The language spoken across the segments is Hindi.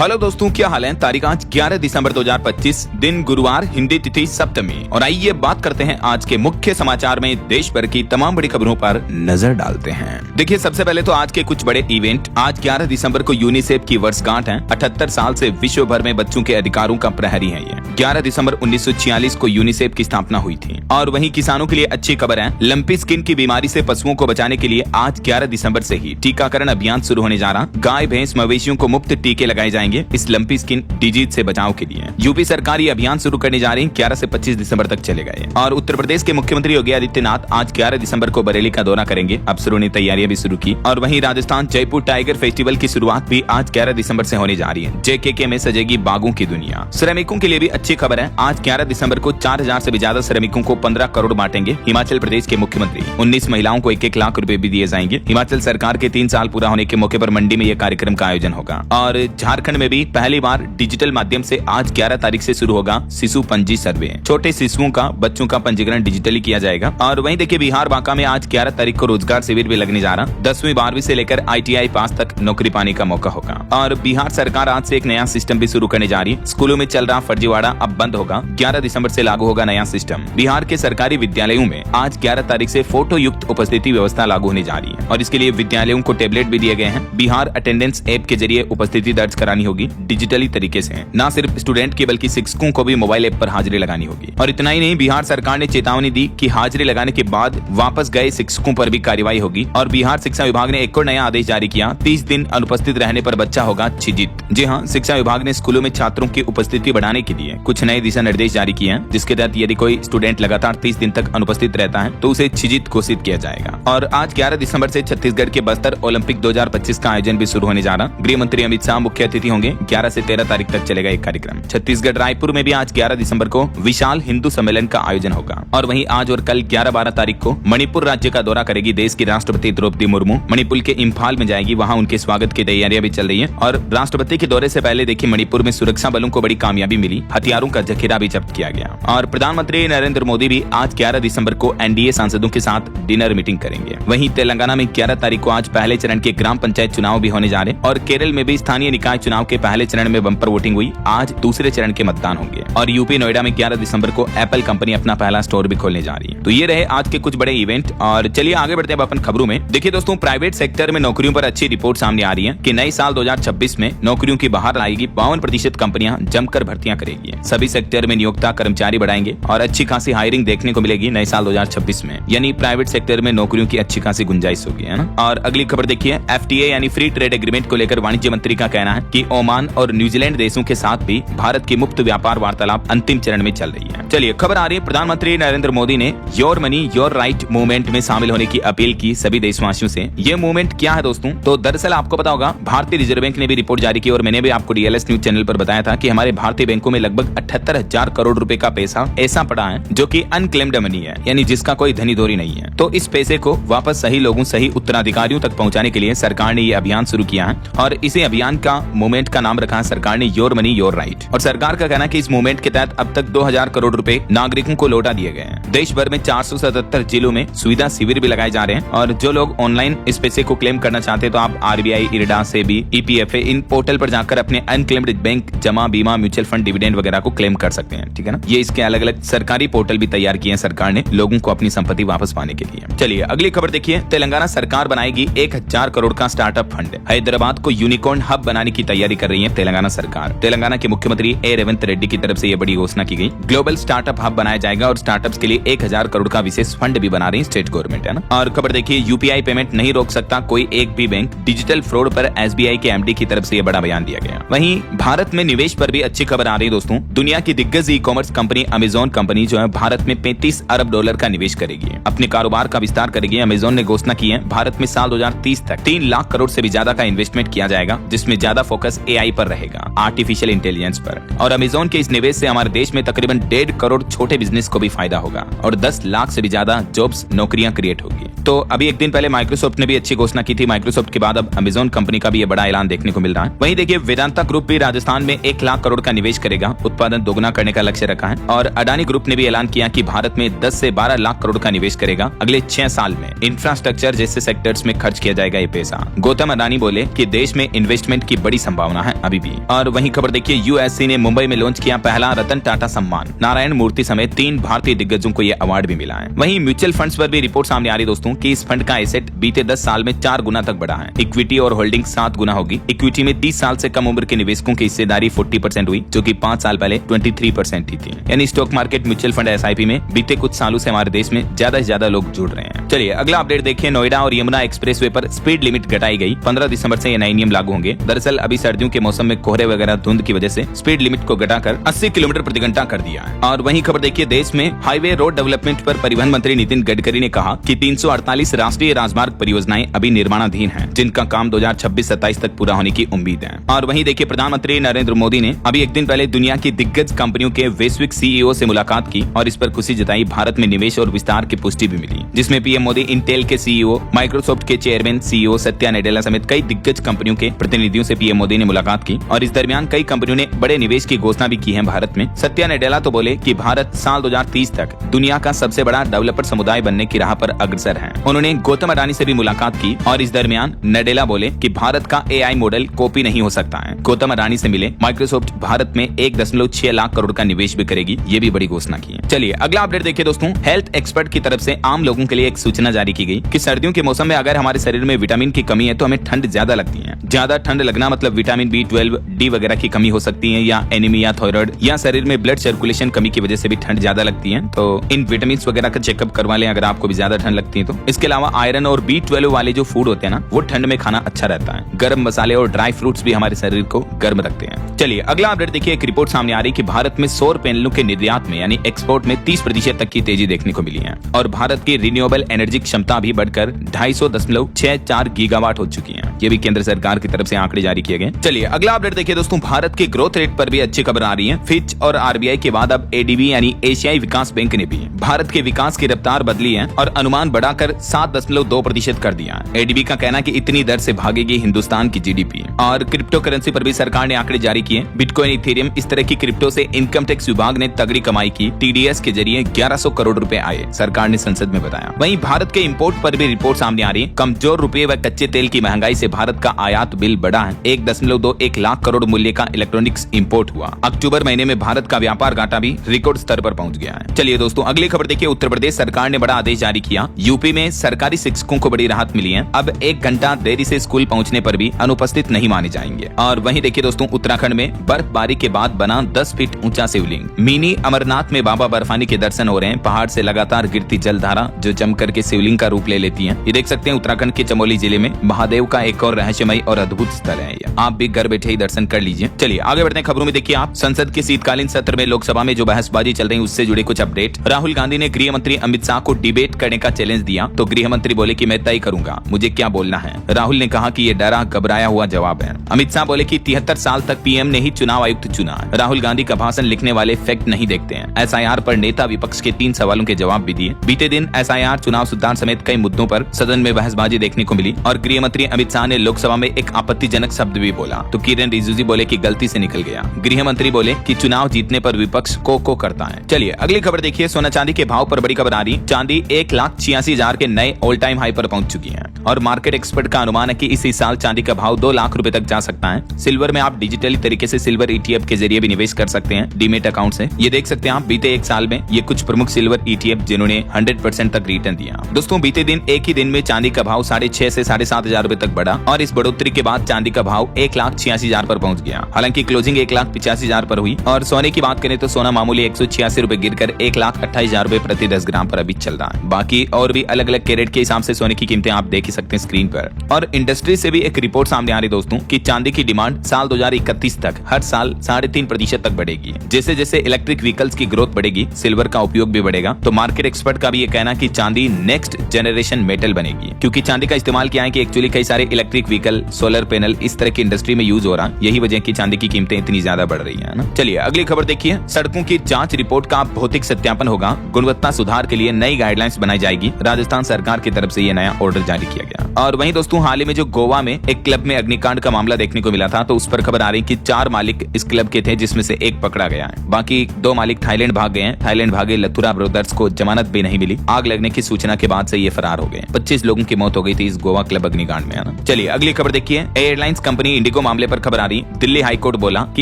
हेलो दोस्तों, क्या हाल है। तारीख आज 11 दिसंबर 2025, दिन गुरुवार, हिंदी तिथि सप्तमी। और आइए बात करते हैं आज के मुख्य समाचार में देश भर की तमाम बड़ी खबरों पर नजर डालते हैं। देखिए, सबसे पहले तो आज के कुछ बड़े इवेंट। आज 11 दिसंबर को यूनिसेफ की वर्षगांठ है। 78 साल से विश्व भर में बच्चों के अधिकारों का प्रहरी है ये। 11 दिसंबर 1946 को यूनिसेफ की स्थापना हुई थी। और वहीं किसानों के लिए अच्छी खबर है, लंपी स्किन की बीमारी से पशुओं को बचाने के लिए आज 11 दिसंबर से ही टीकाकरण अभियान शुरू होने जा रहा। गाय, भैंस, मवेशियों को मुफ्त टीके लगाए जाएंगे इस लंपी स्किन डिजीज से बचाव के लिए। यूपी सरकार ये अभियान शुरू करने जा रही है। 11 से 25 दिसंबर तक चलेगा ये। और उत्तर प्रदेश के मुख्यमंत्री योगी आदित्यनाथ आज 11 दिसंबर को बरेली का दौरा करेंगे। अफसरों ने तैयारियां भी शुरू की। और वहीं राजस्थान जयपुर टाइगर फेस्टिवल की शुरुआत भी आज 11 दिसंबर से होने जा रही है। JKK में सजेगी बागों की दुनिया। श्रमिकों के लिए भी अच्छी खबर है। आज 11 दिसंबर को 4000 से भी ज्यादा श्रमिकों को 15 करोड़ बांटेंगे हिमाचल प्रदेश के मुख्यमंत्री। 19 महिलाओं को 1-1 लाख रुपए भी दिए जाएंगे। हिमाचल सरकार के 3 साल पूरा होने के मौके पर मंडी में यह कार्यक्रम का आयोजन होगा। और झारखंड में भी पहली बार डिजिटल माध्यम से आज 11 तारीख से शुरू होगा शिशु पंजी सर्वे। छोटे शिशुओं का, बच्चों का पंजीकरण डिजिटली किया जाएगा। और वहीं देखिए, बिहार बांका में आज 11 तारीख को रोजगार शिविर भी लगने जा रहा। 10वीं 12वीं से लेकर ITI पास तक नौकरी पाने का मौका होगा। और बिहार सरकार आज से एक नया सिस्टम भी शुरू करने जा रही है। स्कूलों में चल रहा फर्जीवाड़ा अब बंद होगा। 11 दिसंबर से लागू होगा नया सिस्टम। बिहार के सरकारी विद्यालयों में आज 11 तारीख से फोटो युक्त उपस्थिति व्यवस्था लागू होने जा रही है। और इसके लिए विद्यालयों को टेबलेट भी दिए गए हैं। बिहार अटेंडेंस ऐप के जरिए उपस्थिति दर्ज करानी होगी डिजिटली तरीके से। न सिर्फ स्टूडेंट की बल्कि शिक्षकों को भी मोबाइल ऐप पर हाजिरी लगानी होगी। और इतना ही नहीं, बिहार सरकार ने चेतावनी दी कि हाजिरी लगाने के बाद वापस गए शिक्षकों पर भी कार्रवाई होगी। और बिहार शिक्षा विभाग ने एक और नया आदेश जारी किया। 30 दिन अनुपस्थित रहने पर बच्चा होगा छिजित। जी हाँ, शिक्षा विभाग ने स्कूलों में छात्रों की उपस्थिति बढ़ाने के लिए कुछ नए दिशा निर्देश जारी किए हैं, जिसके तहत यदि कोई स्टूडेंट लगातार 30 दिन तक अनुपस्थित रहता है तो उसे छिजित घोषित किया जाएगा। और आज 11 दिसंबर से छत्तीसगढ़ के बस्तर ओलंपिक 2025 का आयोजन भी शुरू होने जा रहा। गृह मंत्री अमित शाह मुख्य अतिथि होंगे। 11 से 13 तारीख तक चलेगा एक कार्यक्रम। छत्तीसगढ़ रायपुर में भी आज 11 दिसंबर को विशाल हिंदू सम्मेलन का आयोजन होगा। और वहीं आज और कल 11-12 तारीख को मणिपुर राज्य का दौरा करेगी देश की राष्ट्रपति द्रौपदी मुर्मू। मणिपुर के इम्फाल में जाएगी। वहां उनके स्वागत की तैयारियां भी चल रही है। और राष्ट्रपति के दौरे से पहले देखिए, मणिपुर में सुरक्षा बलों को बड़ी कामयाबी मिली। हथियारों का जखीरा भी जब्त किया गया। और प्रधानमंत्री नरेंद्र मोदी भी आज 11 दिसंबर को NDA सांसदों के साथ डिनर मीटिंग करेंगे। वहीं तेलंगाना में 11 तारीख को आज पहले चरण के ग्राम पंचायत चुनाव भी होने जा रहे। और केरल में भी स्थानीय निकाय चुनाव के पहले चरण में बम्पर वोटिंग हुई। आज दूसरे चरण के मतदान होंगे। और यूपी नोएडा में 11 दिसंबर को एप्पल कंपनी अपना पहला स्टोर भी खोलने जा रही है। तो ये रहे आज के कुछ बड़े इवेंट। और चलिए आगे बढ़ते हैं अपन खबरों में। देखिए दोस्तों, प्राइवेट सेक्टर में नौकरियों पर अच्छी रिपोर्ट सामने आ रही है कि नए साल 2026 में नौकरियों की बहार आएगी। 52% कंपनियां जमकर भर्तियां करेगी। सभी सेक्टर में नियोक्ता कर्मचारी बढ़ाएंगे और अच्छी खासी हायरिंग देखने को मिलेगी नए साल 2026 में। यानी प्राइवेट सेक्टर में नौकरियों की अच्छी खासी गुंजाइश होगी, है ना। और अगली खबर देखिए, FTA यानी फ्री ट्रेड एग्रीमेंट को लेकर वाणिज्य मंत्री का कहना है कि ओमान और न्यूजीलैंड देशों के साथ भी भारत की मुफ्त व्यापार वार्तालाप अंतिम चरण में चल रही है। चलिए खबर आ रही है, प्रधानमंत्री नरेंद्र मोदी ने your money your right movement में शामिल होने की अपील की सभी देशवासियों से। ये मूवमेंट क्या है दोस्तों? तो दरअसल आपको पता होगा, भारतीय रिजर्व बैंक ने भी रिपोर्ट जारी की। और मैंने भी आपको DLS न्यूज चैनल पर बताया था कि हमारे भारतीय बैंकों में लगभग 78,000 करोड़ रुपए का पैसा ऐसा पड़ा है जो कि अनक्लेम्ड मनी है, यानी जिसका कोई धनी धोरी नहीं है। तो इस पैसे को वापस सही लोगों, सही उत्तराधिकारियों तक पहुंचाने के लिए सरकार ने ये अभियान शुरू किया है। और इसी अभियान का मूवमेंट का नाम रखा है सरकार ने योर मनी योर राइट। और सरकार का कहना है कि इस मूवमेंट के तहत अब तक 2000 करोड़ रुपए नागरिकों को लौटा दिए गए हैं। देश भर में 477 जिलों में सुविधा शिविर भी लगाए जा रहे हैं। और जो लोग ऑनलाइन इस पैसे को क्लेम करना चाहते हैं तो आप RBI, IRDA, SEBI, EPFA in portal पर जाकर अपने अनक्लेम्ड बैंक जमा, बीमा, म्यूचुअल फंड, डिविडेंड वगैरह को क्लेम कर सकते हैं। ठीक है ना। ये इसके अलग अलग सरकारी पोर्टल भी तैयार किए हैं सरकार ने लोगों को अपनी संपत्ति वापस पाने के लिए। चलिए अगली खबर देखिए, तेलंगाना सरकार बनाएगी 1000 करोड़ का स्टार्टअप फंड। हैदराबाद को यूनिकॉर्न हब बनाने की तैयारी कर रही है तेलंगाना सरकार। तेलंगाना के मुख्यमंत्री A. रेवंत रेड्डी की तरफ से यह बड़ी घोषणा की गई। ग्लोबल स्टार्टअप हब बनाया जाएगा और स्टार्टअप्स के लिए 1000 करोड़ का विशेष फंड भी बना रही है स्टेट गवर्नमेंट, है ना। और खबर देखिए, UPI पेमेंट नहीं रोक सकता कोई एक भी बैंक। डिजिटल फ्रॉड पर SBI के MD की तरफ से यह बड़ा बयान दिया गया। वहीं भारत में निवेश पर भी अच्छी खबर आ रही है दोस्तों। दुनिया की दिग्गज ई-कॉमर्स कंपनी अमेजोन कंपनी जो है भारत में $35 अरब का निवेश करेगी, अपने कारोबार का विस्तार करेगी। अमेजोन ने घोषणा की है भारत में साल 2030 तक 3 लाख करोड़ से भी ज्यादा का इन्वेस्टमेंट किया जाएगा, जिसमें ज्यादा फोकस AI पर रहेगा, आर्टिफिशियल इंटेलिजेंस पर। और अमेजोन के इस निवेश से हमारे देश में तकरीबन 1.5 करोड़ छोटे बिजनेस को भी फायदा होगा और 10 लाख से भी ज्यादा जॉब्स, नौकरियां क्रिएट होगी। तो अभी एक दिन पहले माइक्रोसॉफ्ट ने भी अच्छी घोषणा की थी। माइक्रोसॉफ्ट के बाद अब अमेजोन कंपनी का भी ये बड़ा ऐलान देखने को मिल रहा है। वहीं देखिए, वेदांता ग्रुप भी राजस्थान में 1 लाख करोड़ का निवेश करेगा। उत्पादन दोगुना करने का लक्ष्य रखा है। और अडानी ग्रुप ने भी ऐलान किया कि भारत में 10 से 12 लाख करोड़ का निवेश करेगा अगले 6 साल में। इंफ्रास्ट्रक्चर जैसे सेक्टर्स में खर्च किया जाएगा ये पैसा। गौतम अडानी बोले कि देश में इन्वेस्टमेंट की बड़ी संभावना संभावना है अभी भी। और वहीं खबर देखिए, यूएससी ने मुंबई में लॉन्च किया पहला रतन टाटा सम्मान। नारायण मूर्ति समेत 3 भारतीय दिग्गजों को यह अवार्ड भी मिला है। वहीं म्यूचुअल फंड्स पर भी रिपोर्ट सामने आ रही दोस्तों कि इस फंड का एसेट बीते 10 साल में 4 गुना तक बढ़ा है। इक्विटी और होल्डिंग 7 गुना होगी। इक्विटी में 30 साल से कम उम्र के निवेशकों की हिस्सेदारी 40% हुई, जो कि 5 साल पहले 23% ही थी। यानी stock market, mutual fund, SIP में बीते कुछ सालों से हमारे देश में ज्यादा से ज्यादा लोग जुड़ रहे हैं। चलिए अगला अपडेट देखिए, नोएडा और यमुना एक्सप्रेसवे पर स्पीड लिमिट घटाई गई। 15 दिसंबर से ये नए नियम लागू होंगे। दरअसल अभी सर्दियों के मौसम में कोहरे वगैरह धुंध की वजह से स्पीड लिमिट को घटाकर 80 किलोमीटर प्रति घंटा कर दिया है। और वहीं खबर देखिए, देश में हाईवे रोड डेवलपमेंट पर परिवहन मंत्री नितिन गडकरी ने कहा कि 348 राष्ट्रीय राजमार्ग परियोजनाएं अभी निर्माणाधीन हैं, जिनका काम 2026-27 तक पूरा होने की उम्मीद है। और वहीं देखिए, प्रधानमंत्री नरेंद्र मोदी ने अभी एक दिन पहले दुनिया की दिग्गज कंपनियों के वैश्विक सीईओ से मुलाकात की और इस पर खुशी जताई। भारत में निवेश और विस्तार की पुष्टि भी मिली, जिसमें पीएम मोदी इंटेल के सीईओ, माइक्रोसॉफ्ट के चेयरमैन सीईओ सत्या नाडेला समेत कई दिग्गज कंपनियों के प्रतिनिधियों से पीएम मोदी ने मुलाकात की। और इस दरमियान कई कंपनियों ने बड़े निवेश की घोषणा भी की है भारत में। सत्या नाडेला तो बोले कि भारत साल 2030 तक दुनिया का सबसे बड़ा डेवलपर समुदाय बनने की राह पर अग्रसर है। उन्होंने गौतम अडानी से भी मुलाकात की और इस दरमियान नाडेला बोले कि भारत का एआई मॉडल कॉपी नहीं हो सकता है। गौतम अडानी से मिले। माइक्रोसॉफ्ट भारत में 1.6 लाख करोड़ का निवेश भी करेगी, ये भी बड़ी घोषणा की है। चलिए अगला अपडेट देखिए दोस्तों, हेल्थ एक्सपर्ट की तरफ से आम लोगों के लिए एक सूचना जारी की गई कि सर्दियों के मौसम में अगर हमारे शरीर में विटामिन की कमी है तो हमें ठंड ज्यादा लगती है। ज्यादा ठंड लगना मतलब विटामिन B12, डी वगैरह की कमी हो सकती है, या एनीमिया, थायराइड, या शरीर में ब्लड सर्कुलेशन कमी की वजह से भी ठंड ज्यादा लगती है। तो इन विटामिन वगैरह का चेकअप करवा लें अगर आपको भी ज्यादा ठंड लगती है तो। इसके अलावा आयरन और B12 वाले जो फूड होते हैं ना, वो ठंड में खाना अच्छा रहता है। गर्म मसाले और ड्राई फ्रूट्स भी हमारे शरीर को गर्म रखते हैं। चलिए अगला अपडेट देखिए, एक रिपोर्ट सामने आ रही कि भारत में सौर पैनलों के निर्यात में यानी एक्सपोर्ट में 30% तक की तेजी देखने को मिली है। और भारत की रिन्यूएबल एनर्जी क्षमता भी बढ़कर 250.64 गीगावाट हो चुकी है। ये भी केंद्र सरकार की तरफ से आंकड़े जारी किए गए। चलिए अगला अपडेट देखिए दोस्तों, भारत के ग्रोथ रेट पर भी अच्छी खबर आ रही है। फिच और आरबीआई के बाद अब एडीबी यानी एशियाई विकास बैंक ने भी भारत के विकास की रफ्तार बदली है और अनुमान बढ़ाकर 7.2% कर दिया है। एडीबी का कहना है कि इतनी दर से भागेगी हिंदुस्तान की जीडीपी। और क्रिप्टो करेंसी पर भी सरकार ने आंकड़े जारी किए। बिटकॉइन, इथेरियम, इस तरह की क्रिप्टो से इनकम टैक्स विभाग ने तगड़ी कमाई की। टीडीएस के जरिए 1100 करोड़ रुपए आए, सरकार ने संसद में बताया। वहीं भारत के इंपोर्ट पर भी रिपोर्ट सामने आ रही है। कमजोर रुपए व कच्चे तेल की महंगाई से भारत का आयात बिल बढ़ा है। 1.21 लाख करोड़ मूल्य का इलेक्ट्रॉनिक्स इंपोर्ट हुआ। अक्टूबर महीने में भारत का व्यापार घाटा भी रिकॉर्ड स्तर पर पहुंच गया है। चलिए दोस्तों अगली खबर देखिए, उत्तर प्रदेश सरकार ने बड़ा आदेश जारी किया। यूपी में सरकारी शिक्षकों को बड़ी राहत मिली है। अब 1 घंटा देरी से स्कूल पहुंचने पर भी अनुपस्थित नहीं माने जाएंगे। और वहीं देखिए दोस्तों, उत्तराखंड में बर्फबारी के बाद बना 10 फीट ऊंचा शिवलिंग। मिनी अमरनाथ में बाबा बर्फानी के दर्शन हो रहे हैं। पहाड़ से लगातार गिरती जलधारा जो जम करके शिवलिंग का रूप ले लेती है। ये देख सकते हैं उत्तराखंड के चमोली जिले में महादेव का एक और रहस्यमय और अद्भुत स्थल है। आप भी घर बैठे ही दर्शन कर लीजिए। चलिए आगे बढ़ते हैं खबरों में। देखिए आप, संसद के शीतकालीन सत्र में लोकसभा में जो बहसबाजी चल रही है उससे जुड़े कुछ अपडेट। राहुल गांधी ने गृह मंत्री अमित शाह को डिबेट करने का चैलेंज दिया तो गृह मंत्री बोले कि मैं तय करूंगा, मुझे क्या बोलना है। राहुल ने कहा कि ये डरा घबराया हुआ जवाब है। अमित शाह बोले कि 73 साल तक पीएम ने ही चुनाव आयुक्त चुना। राहुल गांधी का भाषण लिखने वाले फैक्ट नहीं देखते हैं। एसआईआर पर नेता विपक्ष के 3 सवालों के जवाब भी दिए। बीते दिन एसआईआर, चुनाव सुधार समेत कई मुद्दों पर सदन में बहसबाजी देखने को मिली और गृह मंत्री अमित शाह ने लोकसभा में एक आपत्तिजनक शब्द भी बोला तो किरण रिजिजू बोले कि गलती से निकल गया। गृह मंत्री बोले कि चुनाव जीतने पर विपक्ष को करता है। चलिए अगली खबर देखिए, सोना चांदी के भाव पर बड़ी खबर आ रही। चांदी 1,86,000 के नए ऑल टाइम हाई पर पहुंच चुकी है और मार्केट एक्सपर्ट का अनुमान है कि इसी साल चांदी का भाव 2 लाख रुपए तक जा सकता है। सिल्वर में आप डिजिटली तरीके से सिल्वर ईटीएफ के जरिए भी निवेश कर सकते हैं डीमेट अकाउंट से। ये देख सकते हैं आप, बीते 1 साल में ये कुछ प्रमुख सिल्वर ईटीएफ जिन्होंने 100% तक रिटर्न दिया। दोस्तों बीते दिन एक ही दिन में चांदी का भाव 6,500 से 7,500 रुपए तक बढ़ा और इस बढ़ोतरी के बाद चांदी का भाव 1,86,000 पर पहुंच गया। हालांकि क्लोजिंग 1,85,000 पर हुई। और सोने की बात करें तो सोना मामूली 186 रुपए गिरकर 1,28,000 रुपए प्रति 10 ग्राम पर अभी चल रहा है। बाकी और भी अलग अलग कैरेट के हिसाब से सोने की कीमतें आप देख ही सकते हैं स्क्रीन पर। और इंडस्ट्री से भी एक रिपोर्ट सामने आ रही दोस्तों कि चांदी की डिमांड साल 2031 तक हर साल 3.5% तक बढ़ेगी। जैसे जैसे इलेक्ट्रिक व्हीकल्स की ग्रोथ बढ़ेगी, सिल्वर का उपयोग भी बढ़ेगा। तो मार्केट एक्सपर्ट का भी ये कहना कि चांदी नेक्स्ट जनरेशन मेटल बनेगी, क्योंकि चांदी का इस्तेमाल किया है कि एक्चुअली कई सारे इलेक्ट्रिक व्हीकल, सोलर पैनल इस तरह की इंडस्ट्री में यूज हो रहा है। यही वजह की चांदी की कीमतें इतनी ज्यादा बढ़ रही है ना। चलिए अगली खबर देखिए, सड़कों की जांच रिपोर्ट का भौतिक सत्यापन होगा। गुणवत्ता सुधार के लिए नई गाइडलाइंस बनाई जाएगी। राजस्थान सरकार की तरफ से ये नया ऑर्डर जारी किया गया। और वहीं दोस्तों हाल ही में जो गोवा में एक क्लब में अग्निकांड का मामला देखने को मिला था तो उस पर खबर आ रही कि 4 मालिक इस क्लब के थे जिसमें से 1 पकड़ा गया है। बाकी 2 मालिक थाईलैंड भाग गए हैं। थाईलैंड भागे लथुरा ब्रदर्स को जमानत भी नहीं मिली। आग लगने की सूचना के बाद से ये फरार हो गए। 25 लोगों की मौत हो गई थी इस गोवा क्लब अग्निकांड में। चलिए अगली खबर देखिए, एयरलाइंस कंपनी इंडिगो इंडिगो मामले पर खबर आ रही, दिल्ली हाईकोर्ट बोला कि